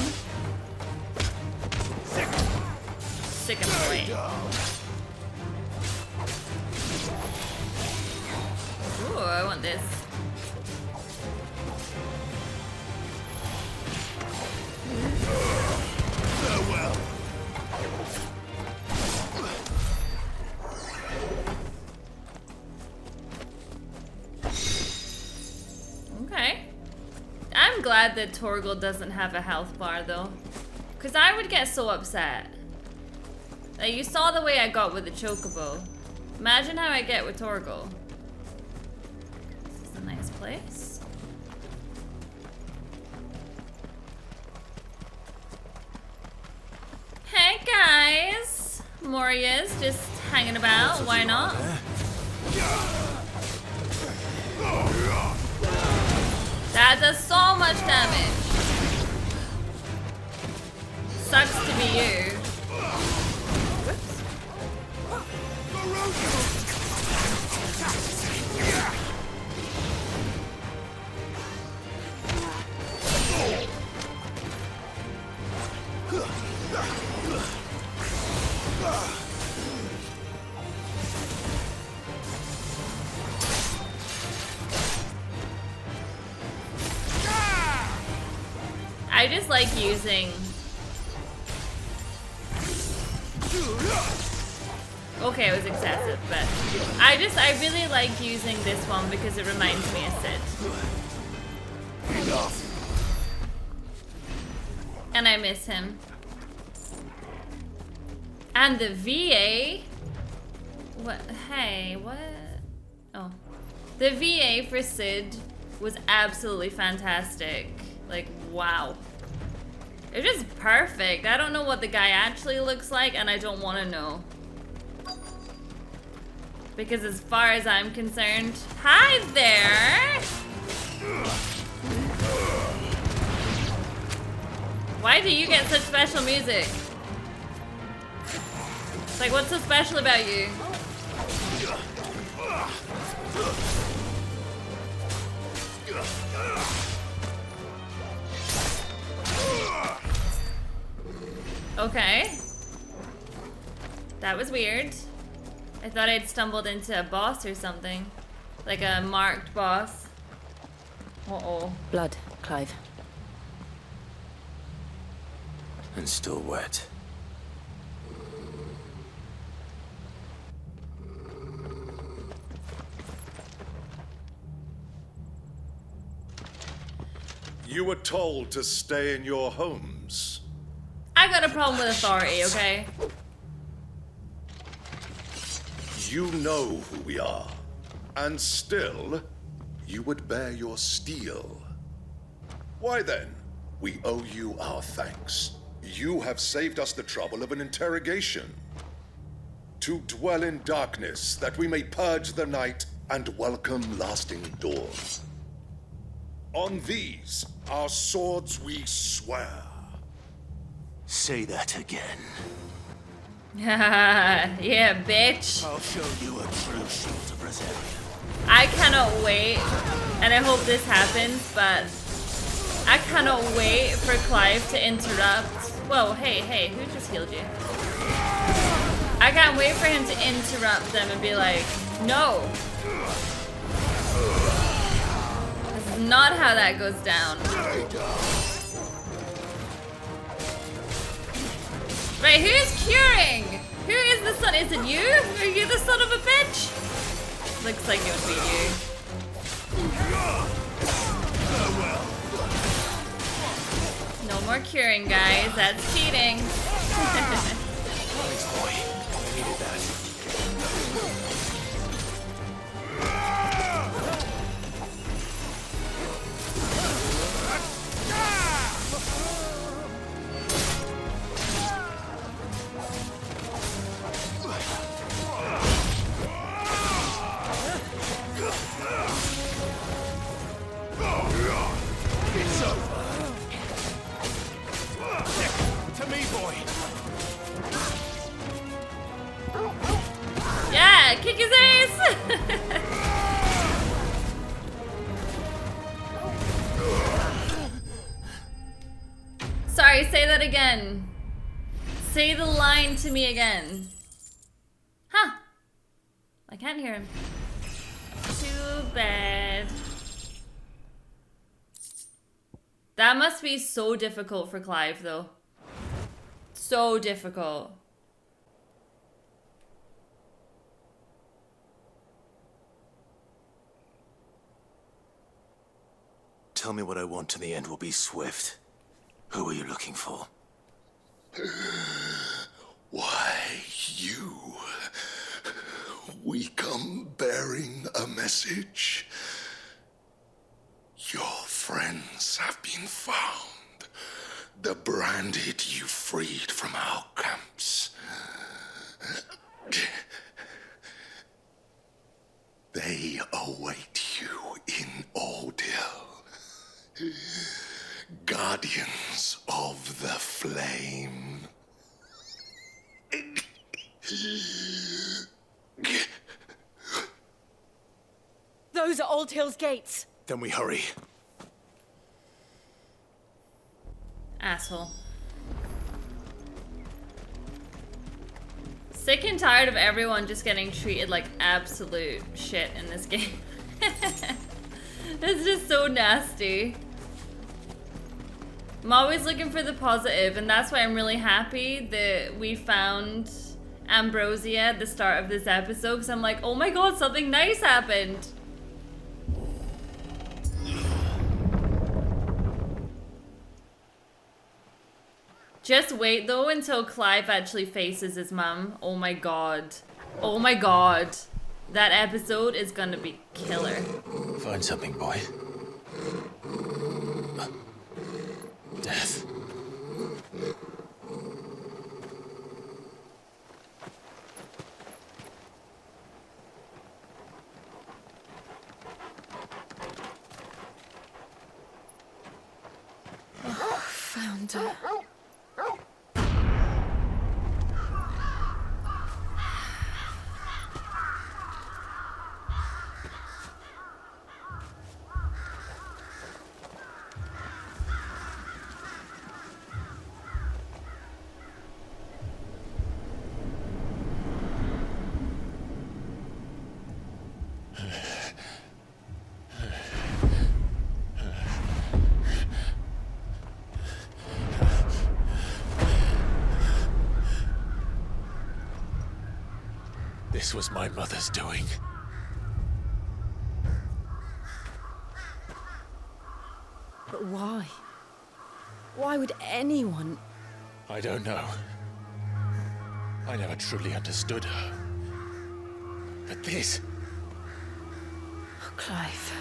Sick him away. Ooh, I want this.
Farewell.
Okay. I'm glad that Torgal doesn't have a health bar, though. Because I would get so upset. Like, you saw the way I got with the Chocobo. Imagine how I get with Torgal. This is place. Hey guys! Moria's just hanging about, why not? That does so much damage. Sucks to be you. Whoops. I just like using... Okay, it was excessive, but I really like using this one because it reminds me of Sid. And I miss him. And the VA... What? Hey, what? Oh. The VA for Sid was absolutely fantastic. Like, wow. It's just perfect. I don't know what the guy actually looks like, and I don't want to know. Because as far as I'm concerned... Hi there! Why do you get such special music? It's like, what's so special about you? Okay. That was weird. I thought I'd stumbled into a boss or something. Like a marked boss. Uh-oh.
Blood, Clive.
And still wet.
You were told to stay in your homes.
I got a problem with authority, okay?
You know who we are. And still, you would bear your steel. Why then, we owe you our thanks. You have saved us the trouble of an interrogation. To dwell in darkness, that we may purge the night and welcome lasting dawn. On these, our swords we swear.
Say that again.
Yeah, bitch.
I'll show you a true shield of Rosaria.
I cannot wait, and I hope this happens, but I cannot wait for Clive to interrupt. Whoa, hey, who just healed you? I can't wait for him to interrupt them and be like, no. This is not how that goes down. Right, who's curing? Who is the son? Is it you? Are you the son of a bitch? Looks like it would be you. No more curing, guys. That's cheating.
Thanks, boy. I needed that.
It's over. To me, boy.
Yeah, kick his ass! Sorry, say that again. Say the line to me again. Huh. I can't hear him. Too bad. That must be so difficult for Clive, though. So difficult.
Tell me what I want and the end will be swift. Who are you looking for?
Why, you. We come bearing a message. Your friends have been found. The branded you freed from our camps. They await you in Odil. Guardians of the Flame.
Those are Old Hill's gates.
Then we hurry.
Asshole. Sick and tired of everyone just getting treated like absolute shit in this game. It's just so nasty. I'm always looking for the positive, and that's why I'm really happy that we found Ambrosia at the start of this episode, because I'm like, oh my god, something nice happened. Just wait though until Clive actually faces his mum. Oh my god. Oh my god. That episode is gonna be killer.
Find something, boy. Death.
Oh, found her.
This was my mother's doing.
But why? Why would anyone...
I don't know. I never truly understood her. But this...
Oh, Clive.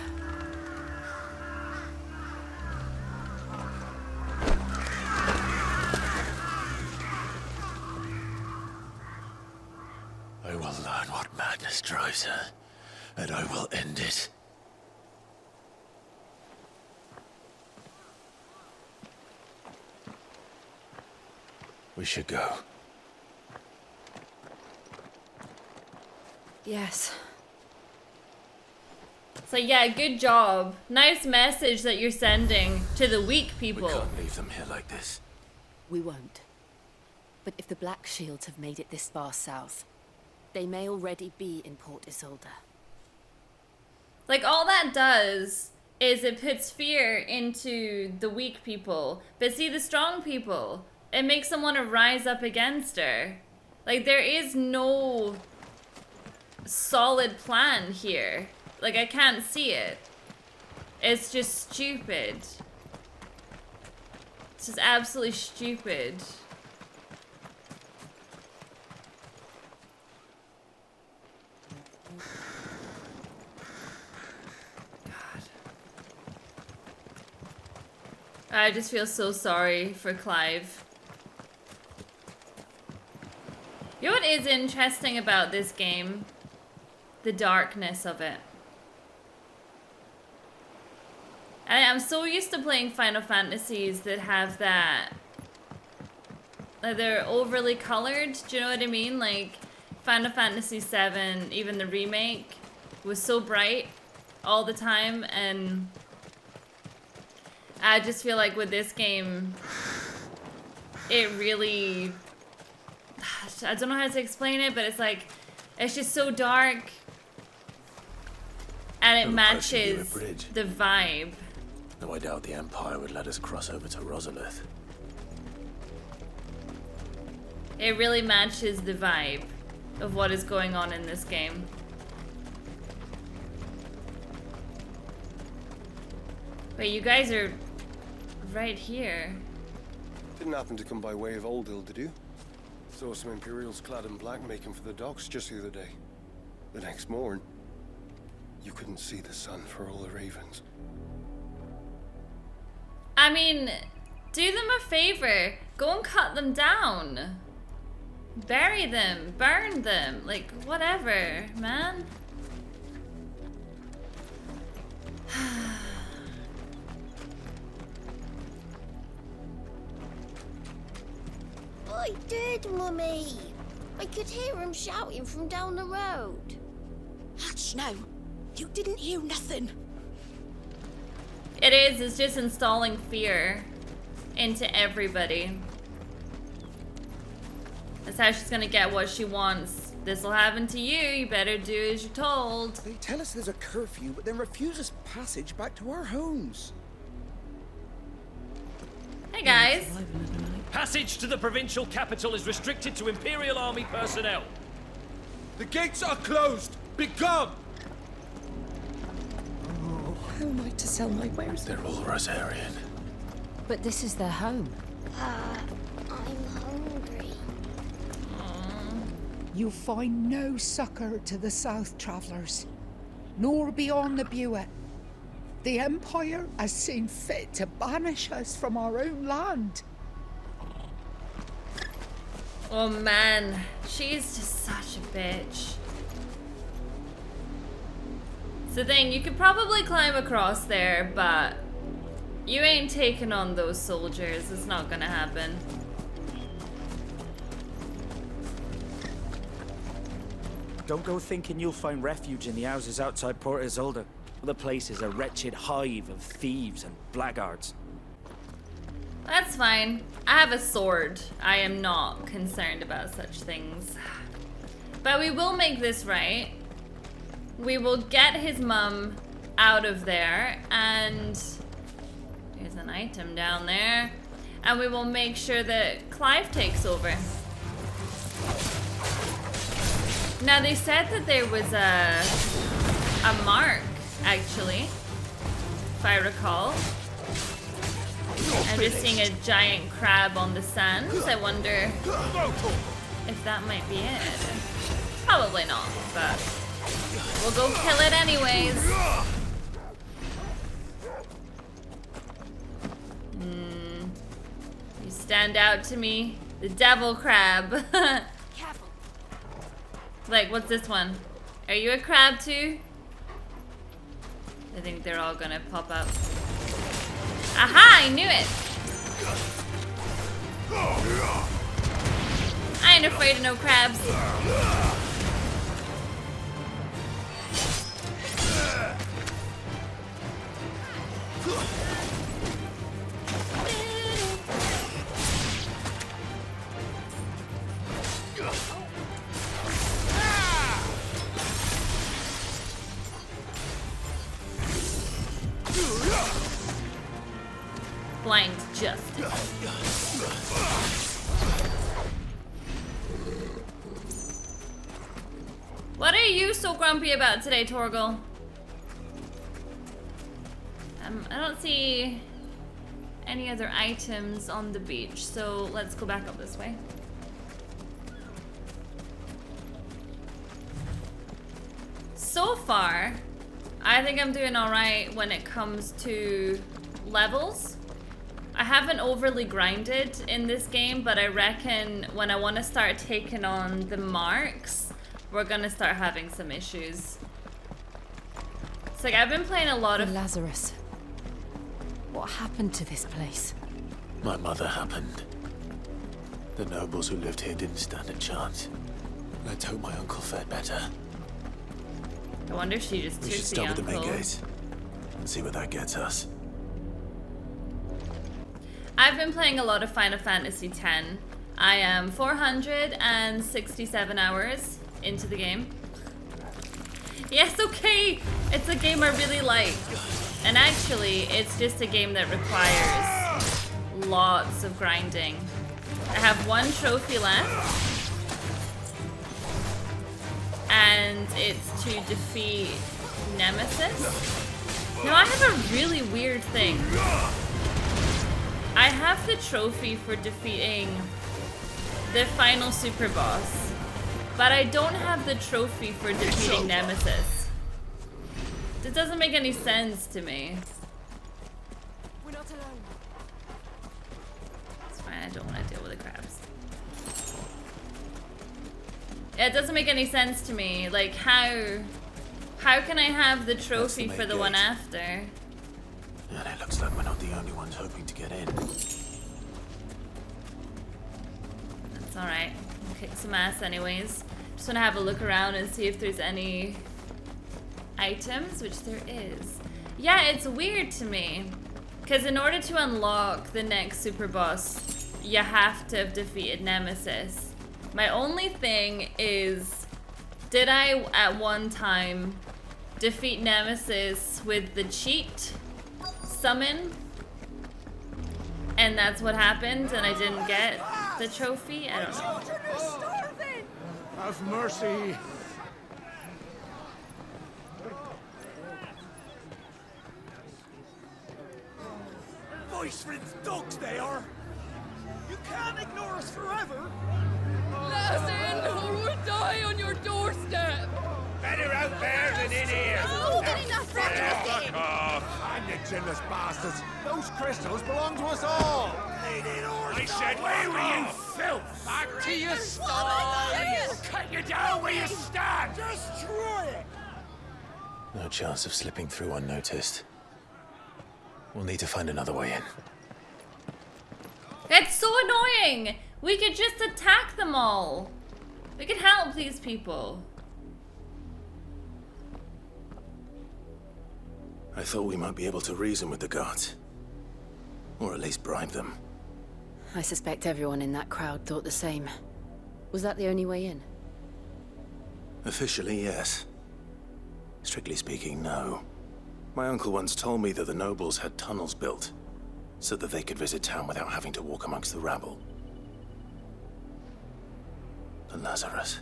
I will learn what madness drives her, and I will end it. We should go.
Yes.
So yeah, good job. Nice message that you're sending to the weak people.
We can't leave them here like this.
We won't. But if the Black Sheilds have made it this far south, they may already be in Port Isolde.
Like, all that does is it puts fear into the weak people. But see, the strong people, it makes them want to rise up against her. Like, there is no solid plan here. Like, I can't see it. It's just stupid. It's just absolutely stupid. I just feel so sorry for Clive. You know what is interesting about this game? The darkness of it. I'm so used to playing Final Fantasies that have that. Like, they're overly colored, do you know what I mean? Like, Final Fantasy VII, even the remake, was so bright all the time, and I just feel like with this game, it really... I don't know how to explain it, but it's like, it's just so dark, and it matches the vibe.
No, I doubt the Empire would let us cross over to Rosalith.
It really matches the vibe of what is going on in this game. Wait, you guys are right here.
Didn't happen to come by way of Oldhill, did you? Saw some Imperials clad in black making for the docks just the other day. The next morn, you couldn't see the sun for all the ravens.
I mean, do them a favor. Go and cut them down. Bury them. Burn them. Like, whatever, man.
I did, Mummy. I could hear him shouting from down the road.
Hush now. You didn't hear nothing.
It is. It's just installing fear into everybody. That's how she's gonna get what she wants. This'll happen to you. You better do as you're told.
They tell us there's a curfew, but then refuse us passage back to our homes.
Hey guys.
Passage to the provincial capital is restricted to Imperial Army personnel.
The gates are closed! Begone!
Oh, how am I to sell my wares?
They're all Rosarian.
But this is their home.
I'm hungry.
You'll find no succor to the south travellers, nor beyond the Buet. The Empire has seen fit to banish us from our own land.
Oh man, she's just such a bitch. It's the thing, you could probably climb across there, but you ain't taking on those soldiers. It's not gonna happen.
Don't go thinking you'll find refuge in the houses outside Port Isolde. The place is a wretched hive of thieves and blackguards.
That's fine. I have a sword. I am not concerned about such things. But we will make this right. We will get his mum out of there, and there's an item down there. And we will make sure that Clive takes over. Now they said that there was a mark, actually, if I recall. I'm just seeing a giant crab on the sands. I wonder if that might be it. Probably not, but we'll go kill it anyways. You stand out to me, the devil crab. Like, what's this one? Are you a crab too? I think they're all gonna pop up. Aha! I knew it! I ain't afraid of no crabs. Blind justice. What are you so grumpy about today, Torgal? I don't see any other items on the beach, so let's go back up this way. So far, I think I'm doing alright when it comes to levels. I haven't overly grinded in this game, but I reckon when I want to start taking on the marks, we're gonna start having some issues. It's like I've been playing a lot of
Lazarus. What happened to this place?
My mother happened. The nobles who lived here didn't stand a chance. Let's hope my uncle fared better.
I wonder if she just
We
took
should
the
start with the main
uncle.
gate and see where that gets us.
I've been playing a lot of Final Fantasy X. I am 467 hours into the game. Yes, okay! It's a game I really like. And actually, it's just a game that requires lots of grinding. I have one trophy left. And it's to defeat Nemesis. Now, I have a really weird thing. I have the trophy for defeating the final super boss, but I don't have the trophy for defeating Nemesis. This doesn't make any sense to me. It's fine, I don't want to deal with the crabs. Yeah, it doesn't make any sense to me. Like, how can I have the trophy for the one after?
And it looks like we're not the only ones hoping to get in.
That's alright. I'll kick some ass anyways. Just want to have a look around and see if there's any items, which there is. Yeah, it's weird to me. Because in order to unlock the next super boss, you have to have defeated Nemesis. My only thing is, did I at one time defeat Nemesis with the cheat summon? And that's what happened and I didn't get the trophy? I don't know.
Have mercy.
Voice rinse dogs they are. You can't ignore us forever.
Let us in or we'll die on your doorstep.
Better out there than in here.
Oh, get enough
Fuck off.
Hang you chinless bastards. Those crystals belong to us all.
I said, where were you, filth?
Back to your style.
We'll cut you down where you stand.
Just try it.
No chance of slipping through unnoticed. We'll need to find another way in.
It's so annoying! We could just attack them all. We could help these people.
I thought we might be able to reason with the guards. Or at least bribe them.
I suspect everyone in that crowd thought the same. Was that the only way in?
Officially, yes. Strictly speaking, no. My uncle once told me that the nobles had tunnels built, so that they could visit town without having to walk amongst the rabble. The Lazarus.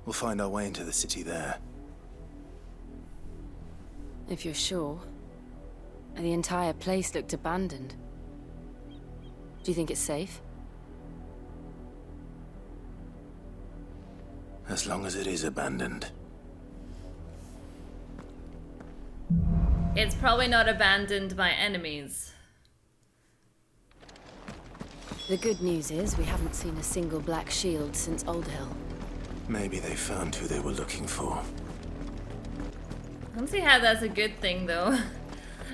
We'll find our way into the city there.
If you're sure. The entire place looked abandoned. Do you think it's safe?
As long as it is abandoned.
It's probably not abandoned by enemies.
The good news is we haven't seen a single Black Shield since Old Hill.
Maybe they found who they were looking for.
I don't see how that's a good thing, though.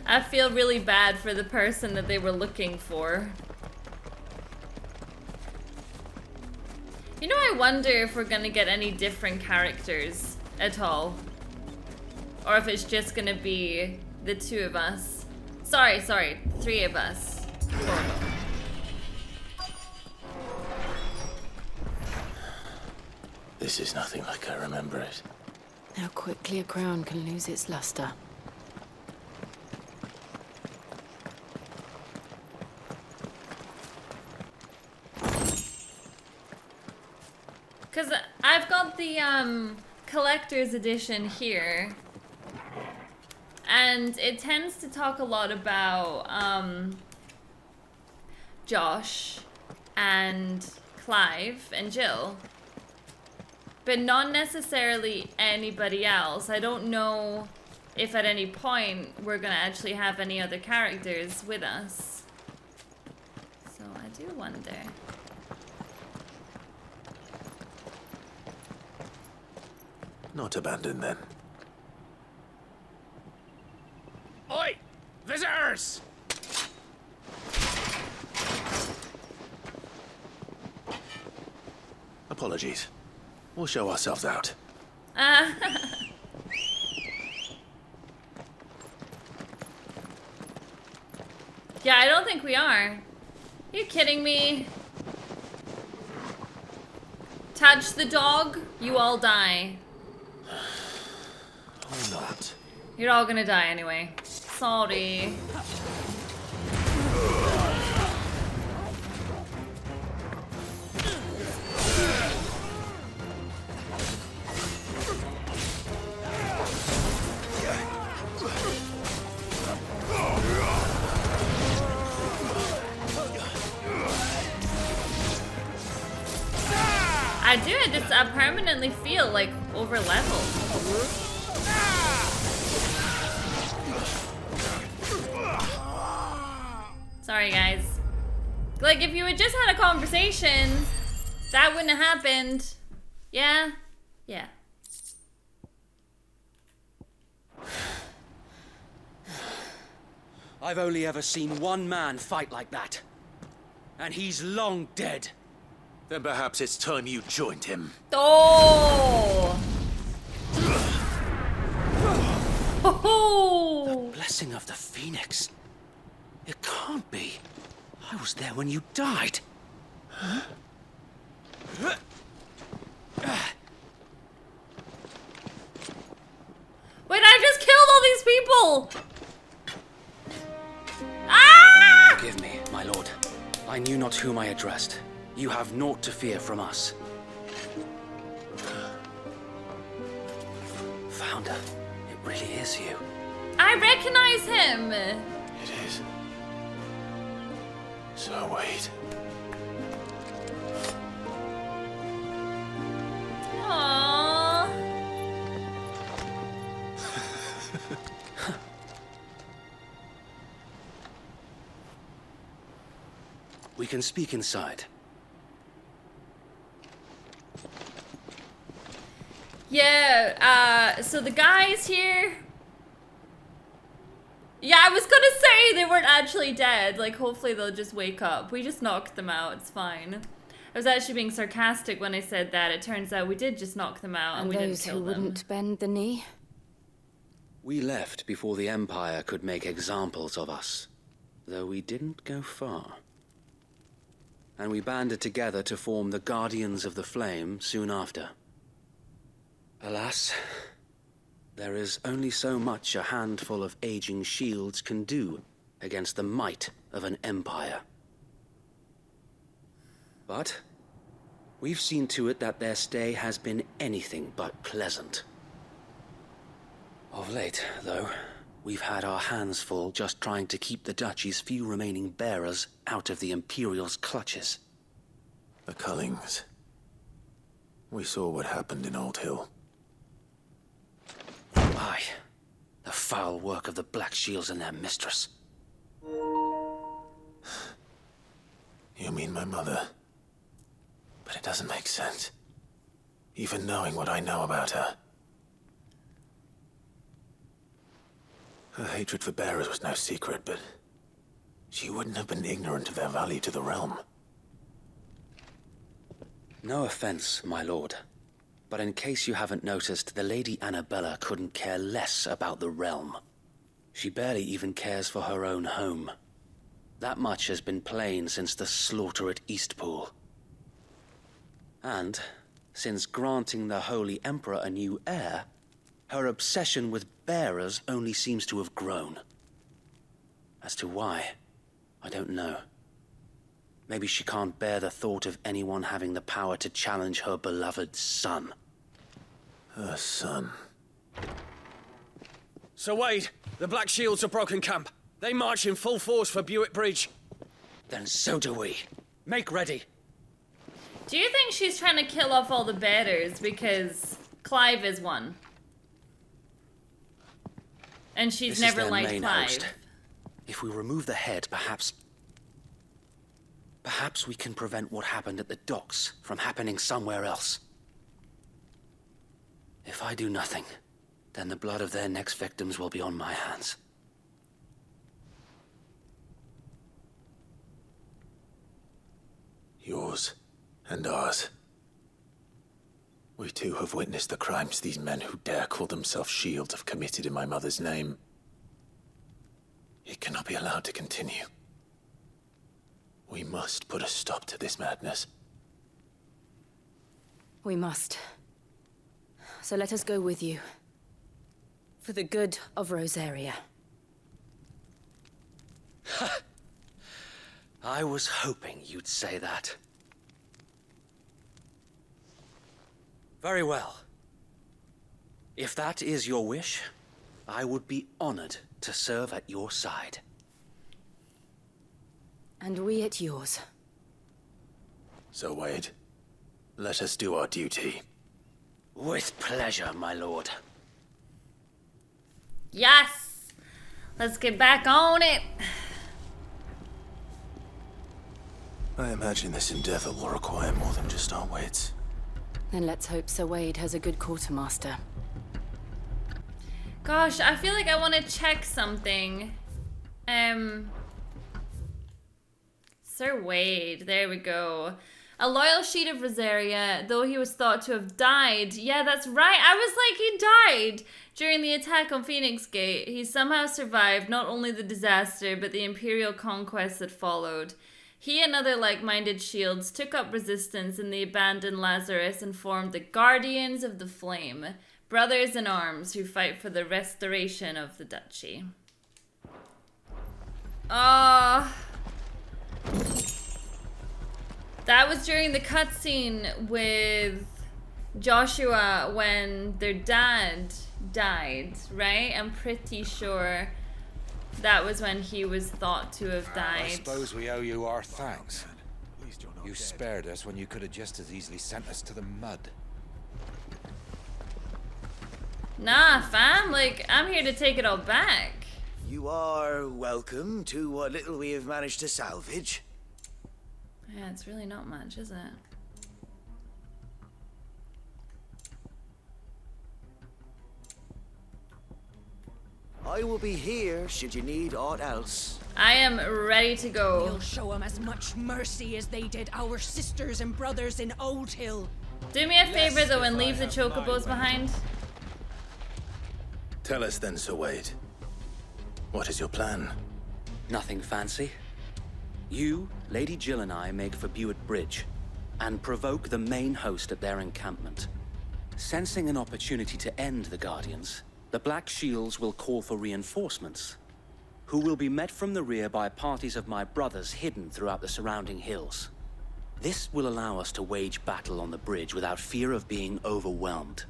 I feel really bad for the person that they were looking for. You know, I wonder if we're gonna get any different characters at all. Or if it's just gonna be the two of us. Sorry, three of us. Total.
This is nothing like I remember it.
How quickly a crown can lose its luster.
Because I've got the collector's edition here. And it tends to talk a lot about Josh and Clive and Jill. But not necessarily anybody else. I don't know if at any point we're gonna actually have any other characters with us. So I do wonder.
Not abandoned then.
Oi! Visitors!
Apologies. We'll show ourselves out.
Yeah, I don't think we are. You kidding me? Touch the dog, you all die.
Or not.
You're all gonna die anyway. Sorry. I permanently feel like over leveled. Sorry, guys. Like, if you had just had a conversation, that wouldn't have happened. Yeah? Yeah.
I've only ever seen one man fight like that. And he's long dead.
Then perhaps it's time you joined him.
Oh! Oh!
The blessing of the Phoenix. It can't be. I was there when you died. Huh?
Wait, I just killed all these people! Ah!
Forgive me, my lord. I knew not whom I addressed. You have naught to fear from us. Founder, it really is you.
I recognize him!
It is. So wait.
Aww.
We can speak inside.
Yeah, so the guys here... Yeah, I was gonna say they weren't actually dead. Like, hopefully they'll just wake up. We just knocked them out, it's fine. I was actually being sarcastic when I said that. It turns out we did just knock them out and we didn't
those
kill
who
them.
wouldn't bend the knee?
We left before the Empire could make examples of us, though we didn't go far. And we banded together to form the Guardians of the Flame soon after. Alas, there is only so much a handful of aging shields can do against the might of an empire. But we've seen to it that their stay has been anything but pleasant. Of late, though, we've had our hands full just trying to keep the Duchy's few remaining bearers out of the Imperial's clutches.
The Cullings. We saw what happened in Old Hill.
Aye, the foul work of the Black Sheilds and their mistress.
You mean my mother? But it doesn't make sense. Even knowing what I know about her. Her hatred for bearers was no secret, but she wouldn't have been ignorant of their value to the realm.
No offense, my lord, but in case you haven't noticed, the Lady Annabella couldn't care less about the realm. She barely even cares for her own home. That much has been plain since the slaughter at Eastpool. And, since granting the Holy Emperor a new heir, her obsession with bearers only seems to have grown. As to why, I don't know. Maybe she can't bear the thought of anyone having the power to challenge her beloved son.
Her son.
Sir Wade, the Black Shields have broken camp. They march in full force for Buick Bridge.
Then so do we. Make ready.
Do you think she's trying to kill off all the bearers because Clive is one? And she's
This is
never
their
liked
main
Clive.
host. If we remove the head, perhaps we can prevent what happened at the docks from happening somewhere else. If I do nothing, then the blood of their next victims will be on my hands.
Yours and ours. We too have witnessed the crimes these men who dare call themselves Shields have committed in my mother's name. It cannot be allowed to continue. We must put a stop to this madness.
We must. So let us go with you. For the good of Rosaria.
I was hoping you'd say that. Very well. If that is your wish, I would be honored to serve at your side.
And we at yours.
So, Wade, let us do our duty.
With pleasure, my lord.
Yes! Let's get back on it.
I imagine this endeavor will require more than just our wits.
Then let's hope Sir Wade has a good quartermaster.
Gosh, I feel like I want to check something. Sir Wade, there we go. A loyal sheet of Rosaria, though he was thought to have died. Yeah, that's right. I was like, he died during the attack on Phoenix Gate. He somehow survived not only the disaster, but the Imperial conquest that followed. He and other like-minded shields took up resistance in the abandoned Lazarus and formed the Guardians of the Flame, brothers in arms who fight for the restoration of the duchy. That was during the cutscene with Joshua when their dad died, right? I'm pretty sure that was when he was thought to have died.
I suppose we owe you our thanks. You spared us when you could have just as easily sent us to the mud.
Nah, fam, like, I'm here to take it all back.
You are welcome to what little we have managed to salvage.
Yeah, it's really not much, is it?
I will be here should you need aught else.
I am ready to go.
We'll show them as much mercy as they did our sisters and brothers in Old Hill.
Do me a favor though and leave the chocobos behind.
Tell us then, Sir Wade. What is your plan?
Nothing fancy. You, Lady Jill and I make for Buett Bridge and provoke the main host at their encampment. Sensing an opportunity to end the Guardians, the Black Sheilds will call for reinforcements, who will be met from the rear by parties of my brothers hidden throughout the surrounding hills. This will allow us to wage battle on the bridge without fear of being overwhelmed.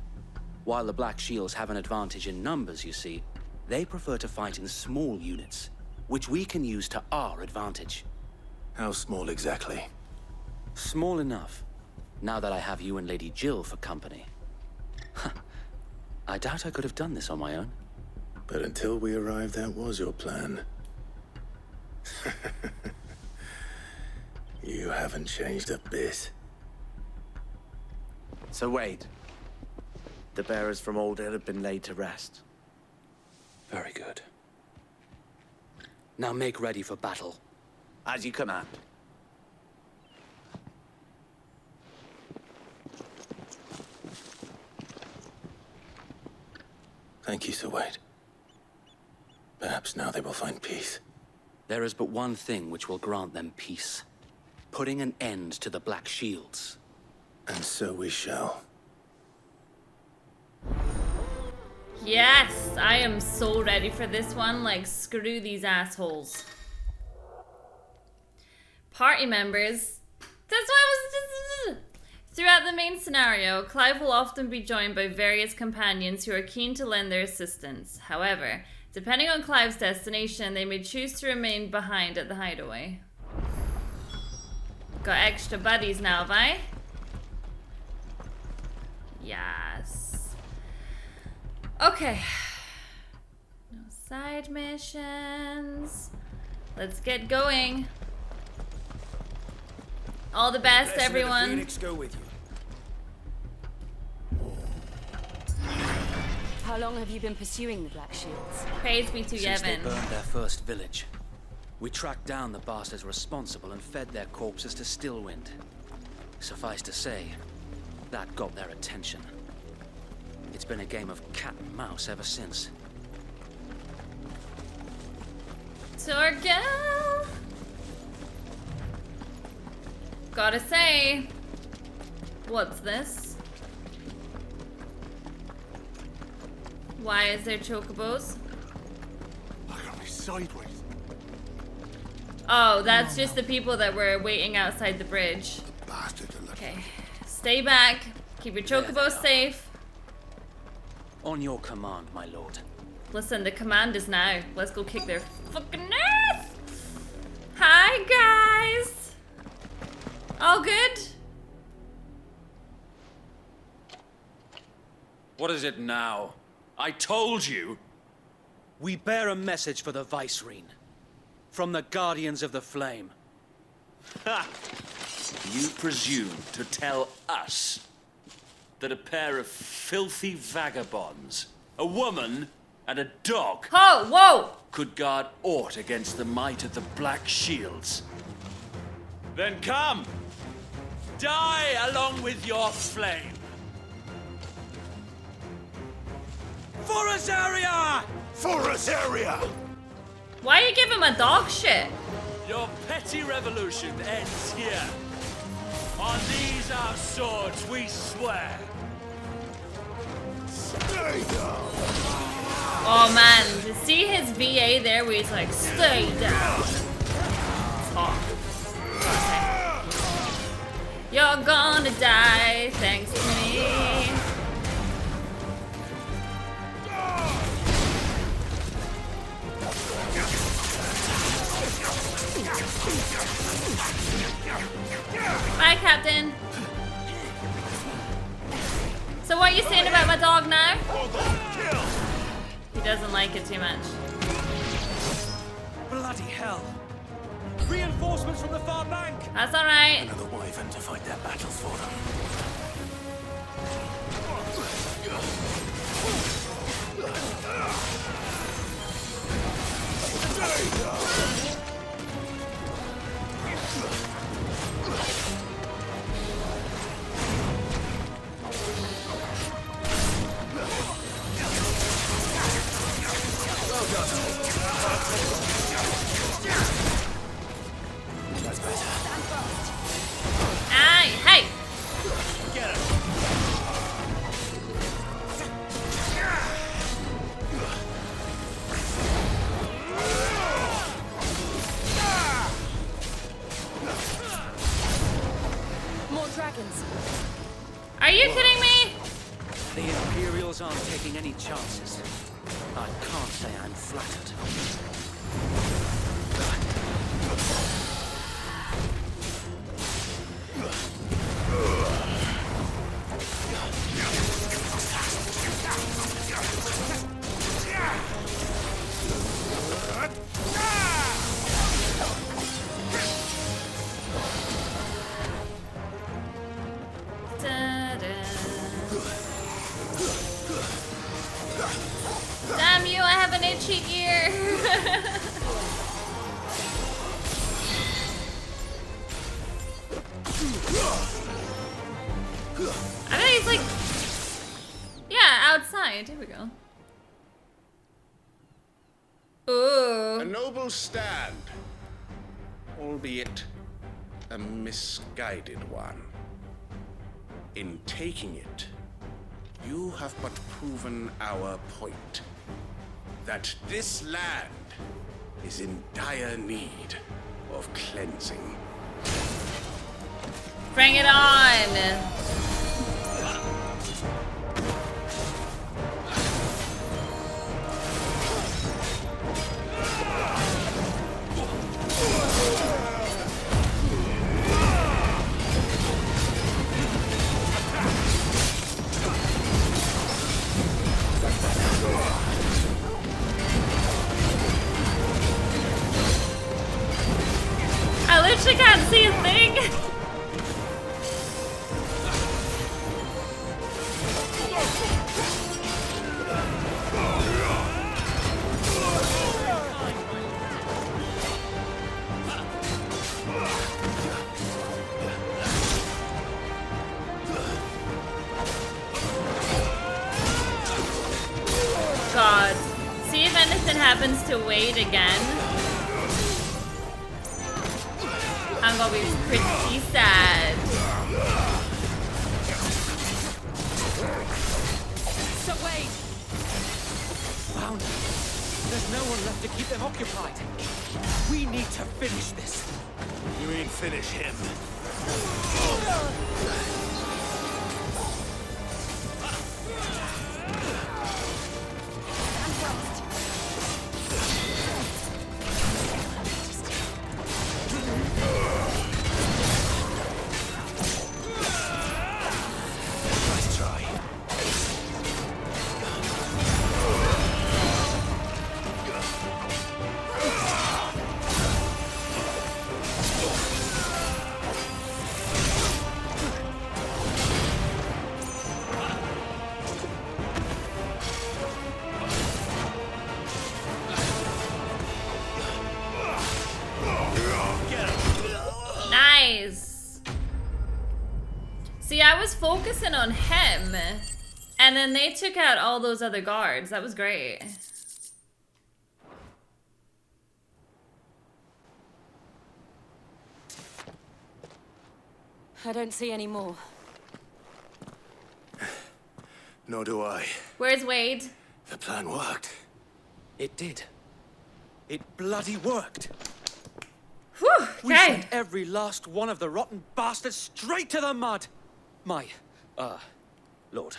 While the Black Sheilds have an advantage in numbers, you see, they prefer to fight in small units, which we can use to our advantage.
How small exactly?
Small enough, now that I have you and Lady Jill for company. I doubt I could have done this on my own.
But until we arrived, that was your plan. You haven't changed a bit.
Sir Wade, the bearers from Old Hill have been laid to rest.
Very good. Now make ready for battle.
As you command.
Thank you, Sir Wade. Perhaps now they will find peace.
There is but one thing which will grant them peace. Putting an end to the Black Sheilds.
And so we shall.
Yes, I am so ready for this one. Like, screw these assholes. Party members. That's why I was... Throughout the main scenario, Clive will often be joined by various companions who are keen to lend their assistance. However, depending on Clive's destination, they may choose to remain behind at the hideaway. Got extra buddies now, have I? Yes. Okay. No side missions. Let's get going. All the best, everyone.
Phoenix go with you.
How long have you been pursuing the Black Sheilds?
Praise be to
Since they
Yevon.
burned their first village. We tracked down the bastards responsible and fed their corpses to Stillwind. Suffice to say, that got their attention. It's been a game of cat and mouse ever since.
Torgal! Gotta say, what's this? Why is there chocobos?
Look at me sideways.
Oh, that's just the people that were waiting outside the bridge. Okay, stay back. Keep your chocobos safe.
On your command, my lord.
Listen, the command is now. Let's go kick their fucking ass. Hi, guys. All good?
What is it now? I told you!
We bear a message for the Vicereine. From the Guardians of the Flame.
Ha! You presume to tell us that a pair of filthy vagabonds, a woman and a dog, could guard aught against the might of the Black Sheilds? Then come! Die along with your flame!
For Azaria!
For Azaria!
Why you give him a dog shit?
Your petty revolution ends here. On these our swords we swear.
Stay down!
Oh man, to see his VA there where he's like, stay down. Oh. Okay. You're gonna die thanks to me. Bye, Captain. So what are you saying about my dog now? He doesn't like it too much.
Bloody hell! Reinforcements from the far bank!
That's alright.
Another wyvern to fight their battles for them. That's better.
Aye, hey!
Get him!
More dragons.
Are you kidding me?
The Imperials aren't taking any chances. I can't say I'm flattered.
Damn you, I have an itchy ear. I think he's like, yeah, outside. Here we go. Ooh.
A noble stand, albeit a misguided one. In taking it, you have but proven our point. That this land is in dire need of cleansing.
Bring it on. I literally can't see a thing. God. See if anything happens to Wade again. I'm gonna be pretty sad.
So wait! Found him. There's no one left to keep them occupied. We need to finish this.
You mean finish him?
focusing on him, and then they took out all those other guards. That was great.
I don't see any more.
Nor do I.
Where's Wade?
The plan worked.
It did. It bloody worked.
Whew,
We
okay.
sent every last one of the rotten bastards straight to the mud. My, Lord,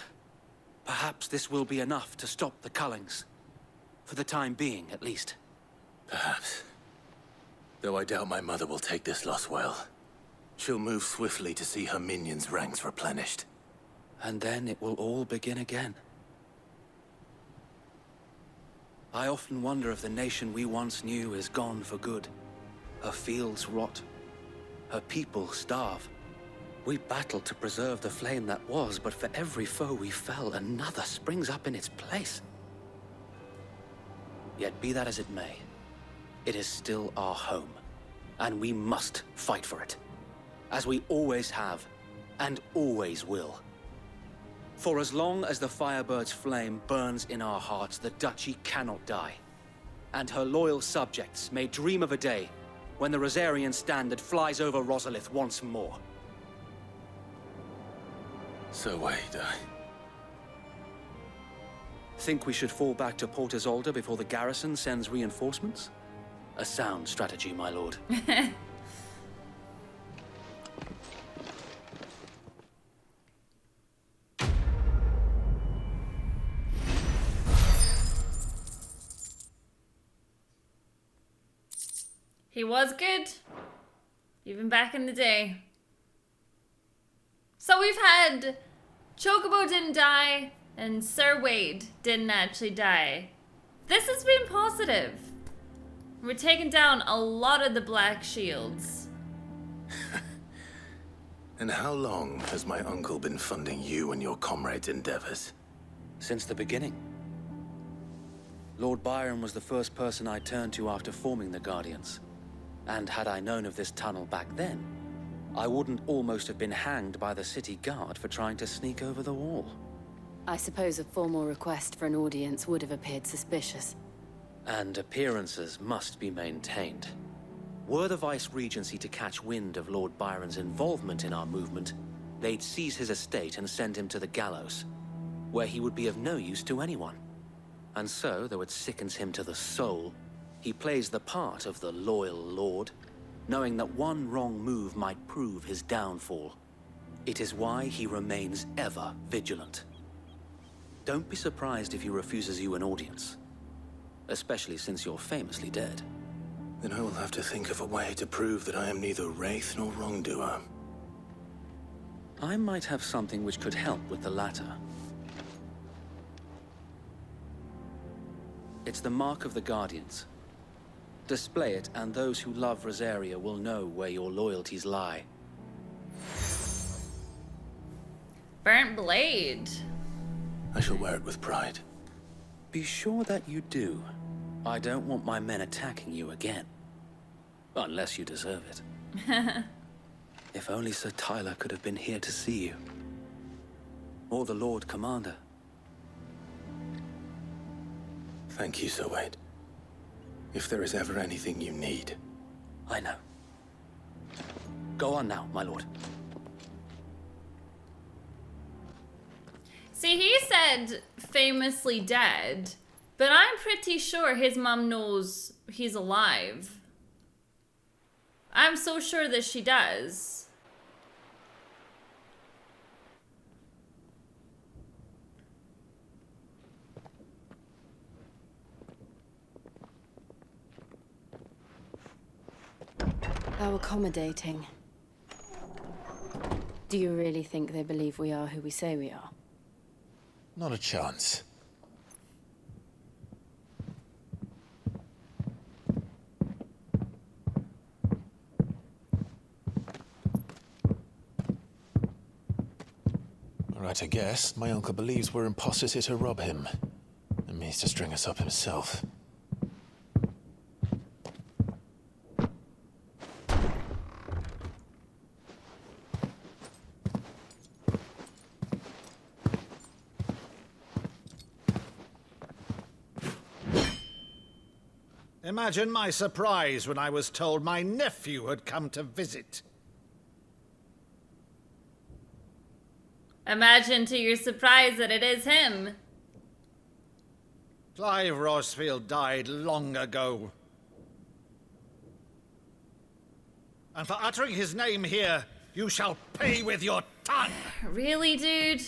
perhaps this will be enough to stop the Cullings. For the time being, at least.
Perhaps. Though I doubt my mother will take this loss well. She'll move swiftly to see her minions' ranks replenished.
And then it will all begin again. I often wonder if the nation we once knew is gone for good. Her fields rot. Her people starve. We battled to preserve the flame that was, but for every foe we fell, another springs up in its place. Yet be that as it may, it is still our home, and we must fight for it. As we always have, and always will. For as long as the Firebird's flame burns in our hearts, the Duchy cannot die. And her loyal subjects may dream of a day when the Rosarian standard flies over Rosalith once more.
So wait,
Think we should fall back to Port Isolde before the garrison sends reinforcements? A sound strategy, my lord.
He was good, even back in the day. So we've had Chocobo didn't die, and Sir Wade didn't actually die. This has been positive. We're taking down a lot of the Black Sheilds.
And how long has my uncle been funding you and your comrades' endeavors?
Since the beginning. Lord Byron was the first person I turned to after forming the Guardians. And had I known of this tunnel back then, I wouldn't almost have been hanged by the city guard for trying to sneak over the wall.
I suppose a formal request for an audience would have appeared suspicious.
And appearances must be maintained. Were the Vice-Regency to catch wind of Lord Byron's involvement in our movement, they'd seize his estate and send him to the gallows, where he would be of no use to anyone. And so, though it sickens him to the soul, he plays the part of the loyal lord, knowing that one wrong move might prove his downfall. It is why he remains ever vigilant. Don't be surprised if he refuses you an audience, especially since you're famously dead.
Then I will have to think of a way to prove that I am neither wraith nor wrongdoer.
I might have something which could help with the latter. It's the mark of the Guardians. Display it, and those who love Rosaria will know where your loyalties lie.
Burnt blade.
I shall wear it with pride.
Be sure that you do. I don't want my men attacking you again. Unless you deserve it. If only Sir Tyler could have been here to see you. Or the Lord Commander.
Thank you, Sir Wade. If there is ever anything you need.
I know. Go on now, my lord.
See, he said famously dead, but I'm pretty sure his mom knows he's alive. I'm so sure that she does.
How accommodating. Do you really think they believe we are who we say we are?
Not a chance. Right, I guess. My uncle believes we're imposters here to rob him. And means to string us up himself.
Imagine my surprise when I was told my nephew had come to visit.
Imagine to your surprise that it is him.
Clive Rosfield died long ago. And for uttering his name here, you shall pay with your tongue!
Really, dude?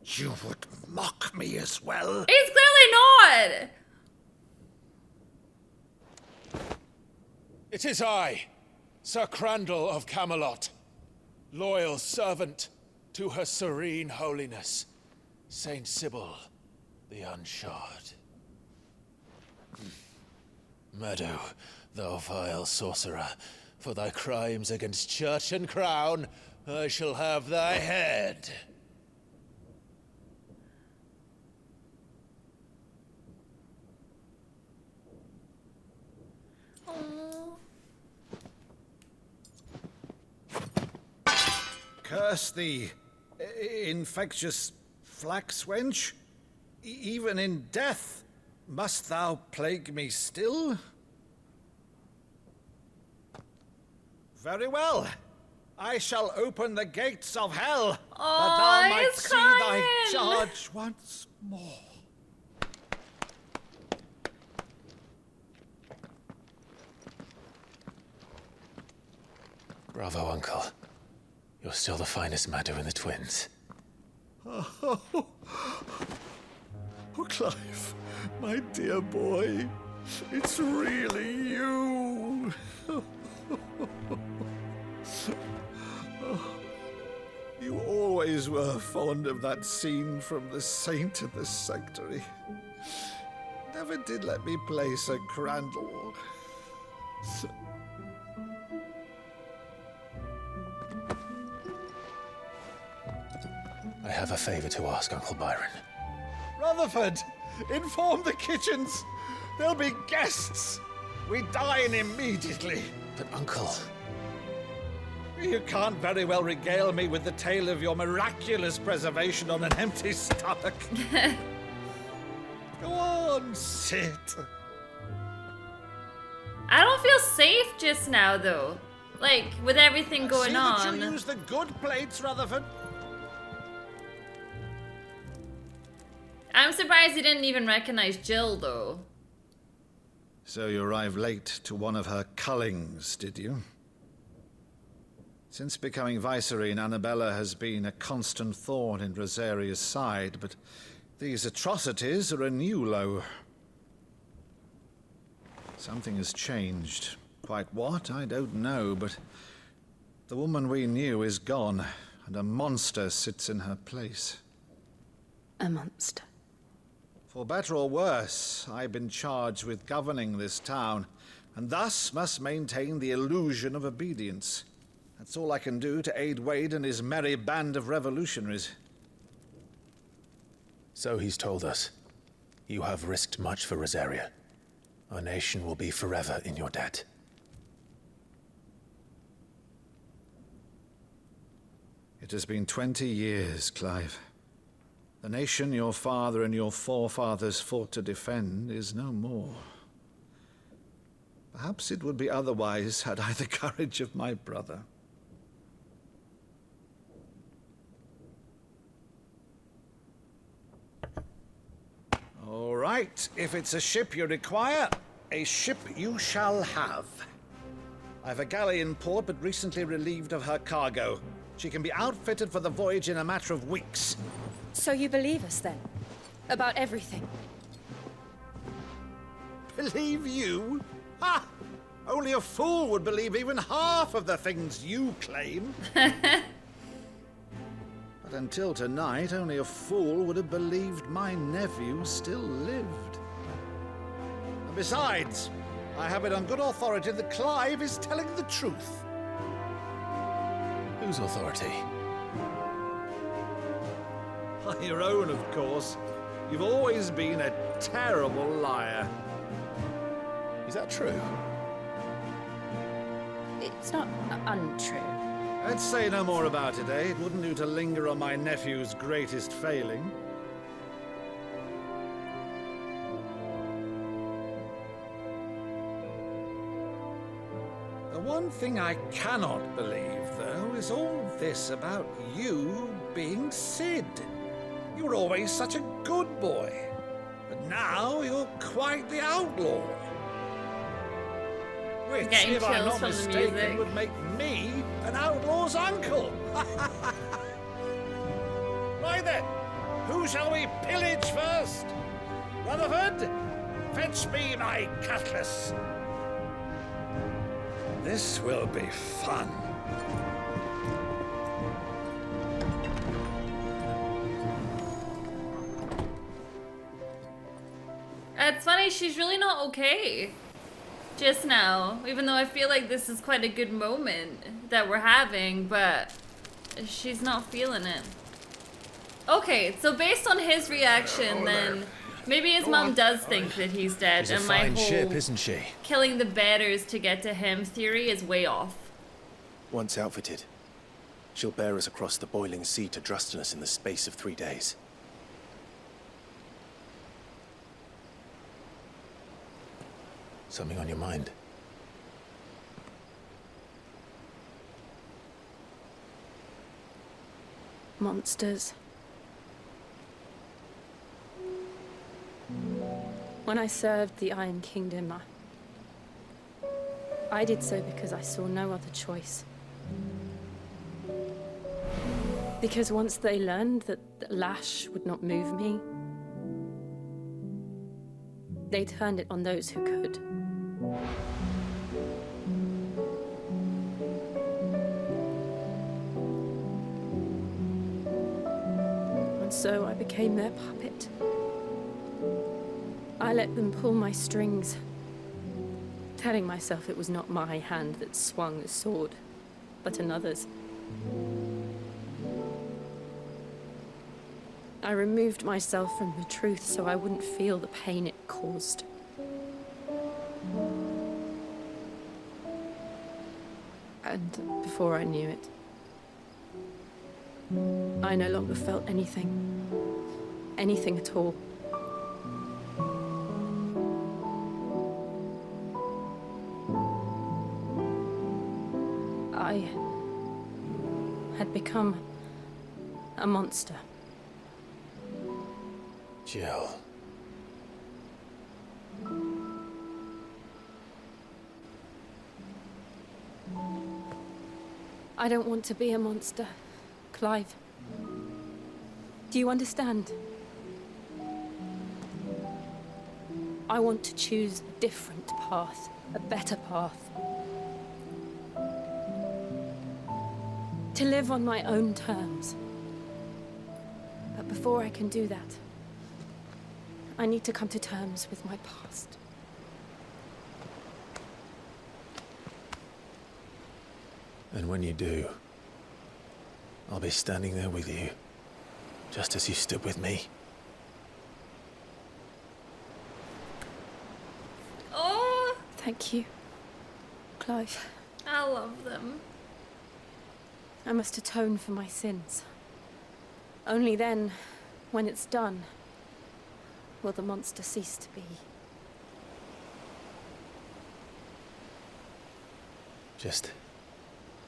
You would mock me as well?
He's clearly not!
It is I, Sir Crandall of Camelot, loyal servant to Her Serene Holiness, Saint Sybil the Unshod. Meadow, thou vile sorcerer, for thy crimes against church and crown, I shall have thy head.
Curse thee, infectious flax wench. Even in death, must thou plague me still? Very well. I shall open the gates of hell, that thou might see thy charge once more.
Bravo, Uncle. You're still the finest Meadow in the twins.
Oh, Clive, my dear boy, it's really you. You always were fond of that scene from The Saint and the Sanctuary. Never did let me play Sir Crandall.
I have a favor to ask, Uncle Byron.
Rutherford, inform the kitchens. There'll be guests. We dine immediately.
But, Uncle...
You can't very well regale me with the tale of your miraculous preservation on an empty stomach. Go on, sit.
I don't feel safe just now, though. Like, with everything going on.
See that you use the good plates, Rutherford.
I'm surprised he didn't even recognize Jill, though.
So you arrived late to one of her cullings, did you? Since becoming Vicereine, Annabella has been a constant thorn in Rosaria's side, but these atrocities are a new low. Something has changed. Quite what, I don't know, but the woman we knew is gone, and a monster sits in her place.
A monster?
For better or worse, I've been charged with governing this town, and thus must maintain the illusion of obedience. That's all I can do to aid Wade and his merry band of revolutionaries.
So he's told us. You have risked much for Rosaria. Our nation will be forever in your debt.
It has been 20 years, Clive. The nation your father and your forefathers fought to defend is no more. Perhaps it would be otherwise had I the courage of my brother. All right, if it's a ship you require, a ship you shall have. I've a galley in port, but recently relieved of her cargo. She can be outfitted for the voyage in a matter of weeks.
So you believe us, then? About everything?
Believe you? Ha! Only a fool would believe even half of the things you claim. But until tonight, only a fool would have believed my nephew still lived. And besides, I have it on good authority that Clive is telling the truth.
Whose authority?
Your own, of course. You've always been a terrible liar.
Is that true?
It's not untrue.
I'd say no more about it, eh? It wouldn't do to linger on my nephew's greatest failing. The one thing I cannot believe, though, is all this about you being Sid. You were always such a good boy, but now you're quite the outlaw. Which, if I'm not mistaken, would make me an outlaw's uncle. Right then, who shall we pillage first? Rutherford, fetch me my cutlass. This will be fun.
It's funny, she's really not okay just now, even though I feel like this is quite a good moment that we're having, but she's not feeling it. Okay, so based on his reaction, then maybe his mom does think that he's dead, and my whole
ship, isn't she?
killing the bearers to get to him theory is way off.
Once outfitted, she'll bear us across the boiling sea to Drustinus in the space of 3 days. Something on your mind?
Monsters. When I served the Iron Kingdom, I did so because I saw no other choice. Because once they learned that the lash would not move me, they turned it on those who could. And so I became their puppet. I let them pull my strings, telling myself it was not my hand that swung the sword, but another's. I removed myself from the truth so I wouldn't feel the pain it caused. And before I knew it, I no longer felt anything. Anything at all. I had become a monster.
Jill.
I don't want to be a monster, Clive. Do you understand? I want to choose a different path, a better path. To live on my own terms. But before I can do that, I need to come to terms with my past.
And when you do, I'll be standing there with you, just as you stood with me.
Oh!
Thank you, Clive.
I love them.
I must atone for my sins. Only then, when it's done, will the monster cease to be.
Just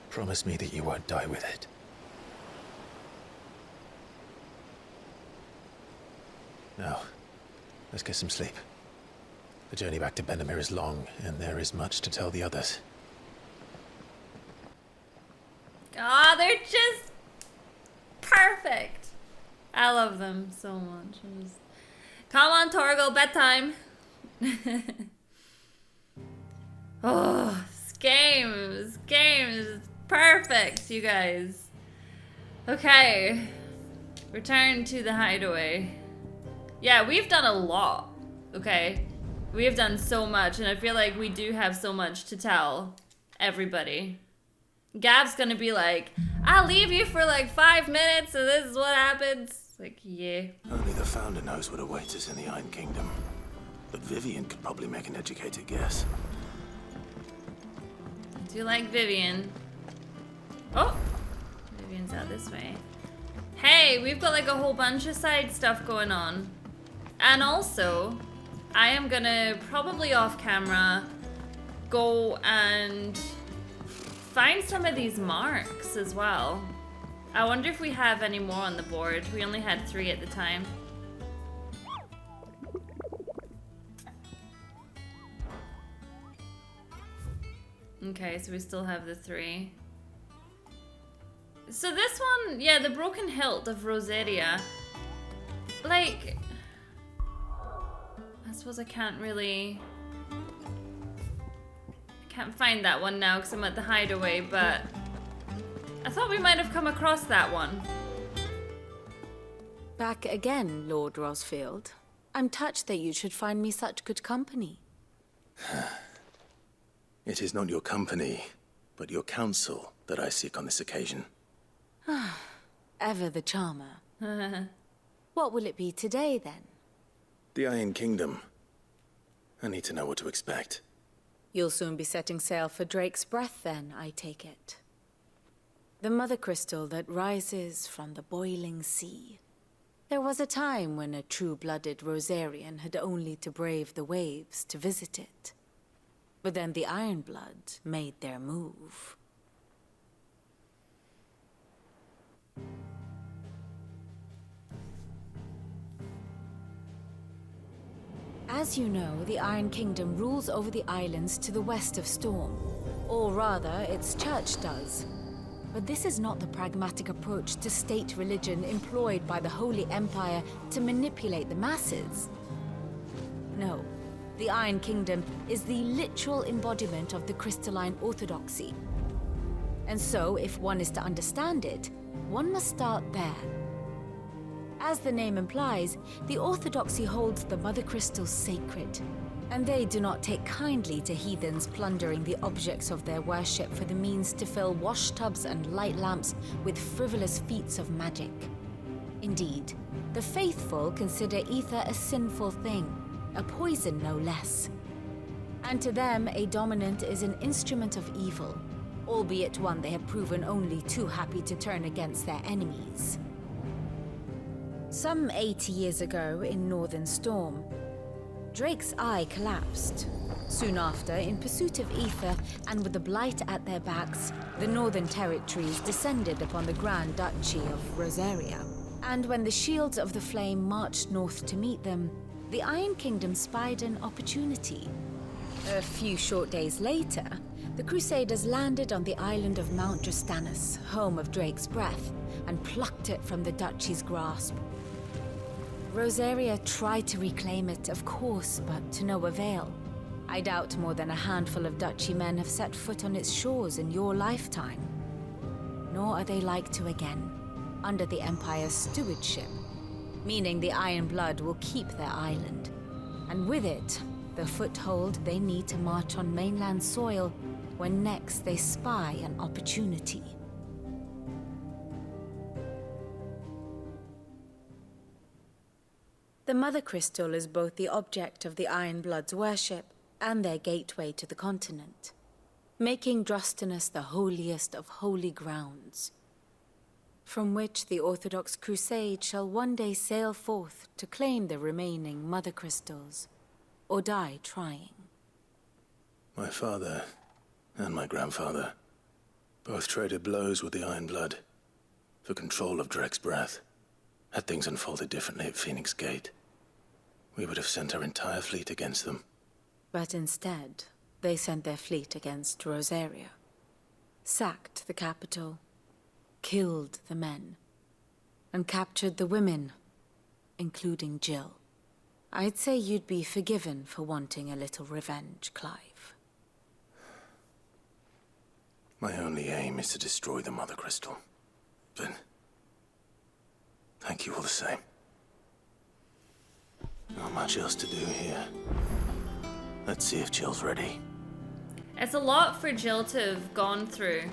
promise me that you won't die with it. Now, let's get some sleep. The journey back to Benamir is long, and there is much to tell the others.
Ah, they're just perfect. I love them so much. Come on, Torgo, bedtime. Oh, games, perfect, you guys. Okay, return to the hideaway. Yeah, we've done a lot, okay? We have done so much, and I feel like we do have so much to tell everybody. Gav's gonna be like, I'll leave you for like 5 minutes, and this is what happens. Like, yeah.
Only the Founder knows what awaits us in the Iron Kingdom. But Vivian could probably make an educated guess.
Do you like Vivian? Oh! Vivian's out this way. Hey, we've got like a whole bunch of side stuff going on. And also, I am gonna probably off camera go and find some of these marks as well. I wonder if we have any more on the board. We only had 3 at the time. Okay, so we still have the 3. So this one, yeah, the broken hilt of Rosaria. Like, I suppose I can't find that one now because I'm at the hideaway, but I thought we might have come across that one.
Back again, Lord Rosfield. I'm touched that you should find me such good company.
It is not your company, but your counsel that I seek on this occasion.
Ever the charmer. What will it be today, then?
The Iron Kingdom. I need to know what to expect.
You'll soon be setting sail for Drake's Breath, then, I take it. The mother crystal that rises from the boiling sea. There was a time when a true-blooded Rosarian had only to brave the waves to visit it. But then the Ironblood made their move. As you know, the Iron Kingdom rules over the islands to the west of Storm. Or rather, its church does. But this is not the pragmatic approach to state religion employed by the Holy Empire to manipulate the masses. No. The Iron Kingdom is the literal embodiment of the crystalline orthodoxy. And so, if one is to understand it, one must start there. As the name implies, the orthodoxy holds the mother crystals sacred, and they do not take kindly to heathens plundering the objects of their worship for the means to fill washtubs and light lamps with frivolous feats of magic. Indeed, the faithful consider ether a sinful thing, a poison no less. And to them, a dominant is an instrument of evil, albeit one they have proven only too happy to turn against their enemies. Some 80 years ago in Northern Storm, Drake's eye collapsed. Soon after, in pursuit of ether and with the Blight at their backs, the Northern Territories descended upon the Grand Duchy of Rosaria. And when the Shields of the Flame marched north to meet them, the Iron Kingdom spied an opportunity. A few short days later, the Crusaders landed on the island of Mount Drastanus, home of Drake's Breath, and plucked it from the Duchy's grasp. Rosaria tried to reclaim it, of course, but to no avail. I doubt more than a handful of Duchy men have set foot on its shores in your lifetime. Nor are they like to again, under the Empire's stewardship, meaning the Iron Blood will keep their island, and with it, the foothold they need to march on mainland soil when next they spy an opportunity. The Mother Crystal is both the object of the Iron Blood's worship and their gateway to the continent, making Drastanus the holiest of holy grounds, from which the Orthodox Crusade shall one day sail forth to claim the remaining Mother Crystals, or die trying.
My father and my grandfather both traded blows with the Iron Blood for control of Drake's Breath. Had things unfolded differently at Phoenix Gate, we would have sent our entire fleet against them.
But instead, they sent their fleet against Rosaria, sacked the capital, killed the men, and captured the women, including Jill. I'd say you'd be forgiven for wanting a little revenge, Clive.
My only aim is to destroy the Mother Crystal. But thank you all the same. Not much else to do here. Let's see if Jill's ready.
It's a lot for Jill to have gone through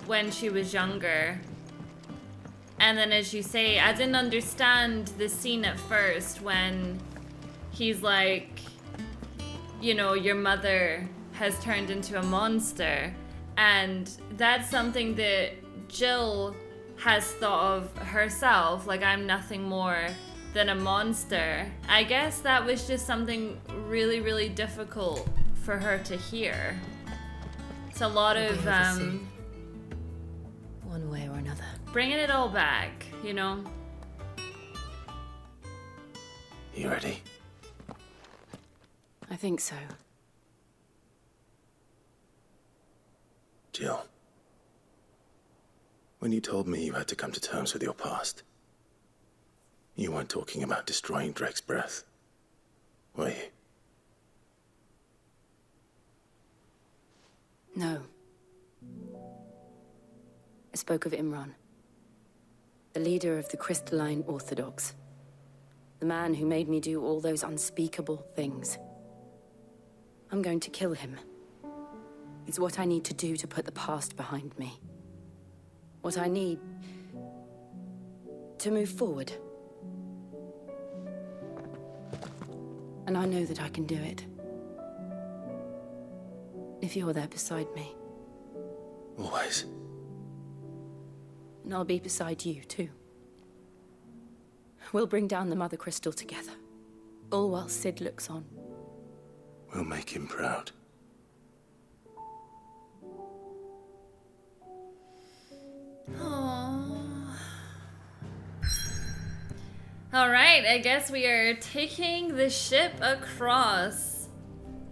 when she was younger. And then, as you say, I didn't understand the scene at first when he's like, you know, your mother has turned into a monster. And that's something that Jill has thought of herself, like I'm nothing more than a monster. I guess that was just something really, really difficult for her to hear. It's a lot of
one way or another.
Bringing it all back, you know?
You ready?
I think so.
Jill, when you told me you had to come to terms with your past, you weren't talking about destroying Drake's breath, were you?
No. I spoke of Imran, the leader of the Crystalline Orthodox. The man who made me do all those unspeakable things. I'm going to kill him. It's what I need to do to put the past behind me. What I need to move forward. And I know that I can do it. If you're there beside me.
Always.
And I'll be beside you, too. We'll bring down the Mother Crystal together. All while Sid looks on.
We'll make him proud.
Alright, I guess we are taking the ship across.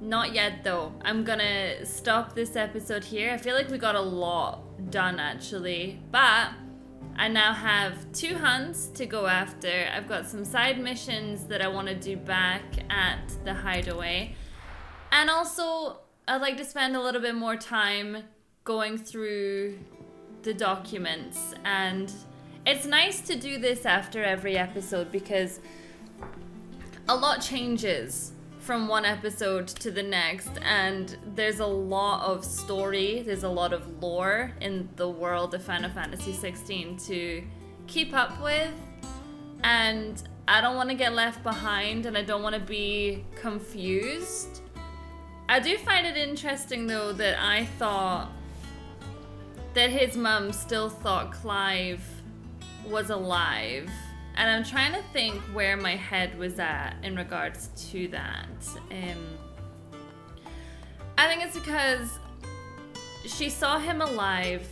Not yet though. I'm gonna stop this episode here. I feel like we got a lot done actually. But I now have 2 hunts to go after. I've got some side missions that I want to do back at the hideaway. And also, I'd like to spend a little bit more time going through the documents. And it's nice to do this after every episode because a lot changes from one episode to the next, and there's a lot of story, there's a lot of lore in the world of Final Fantasy XVI to keep up with, and I don't want to get left behind and I don't want to be confused. I do find it interesting though that I thought that his mum still thought Clive was alive. And I'm trying to think where my head was at in regards to that. I think it's because she saw him alive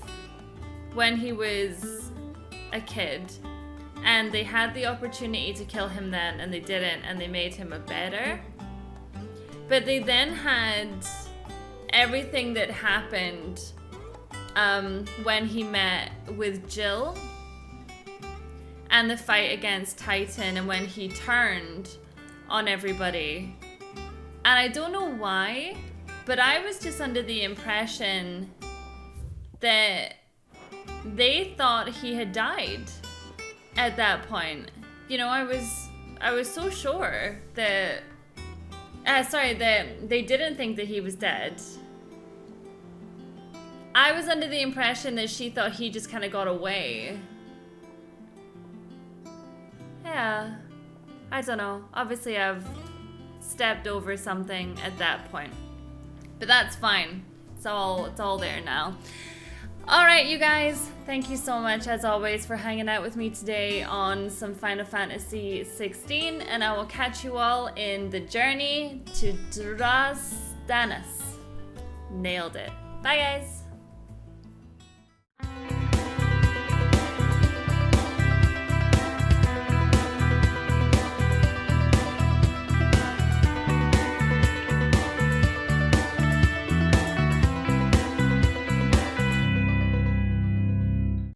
when he was a kid. And they had the opportunity to kill him then, and they didn't, and they made him a better. But they then had everything that happened when he met with Jill. And the fight against Titan, and when he turned on everybody. And I don't know why, but I was just under the impression that they thought he had died at that point. You know, I was so sure that that they didn't think that he was dead. I was under the impression that she thought he just kind of got away. Yeah, I don't know. Obviously, I've stepped over something at that point, but that's fine. It's all there now. All right, you guys. Thank you so much, as always, for hanging out with me today on some Final Fantasy XVI, and I will catch you all in the journey to Drastanis. Nailed it. Bye, guys.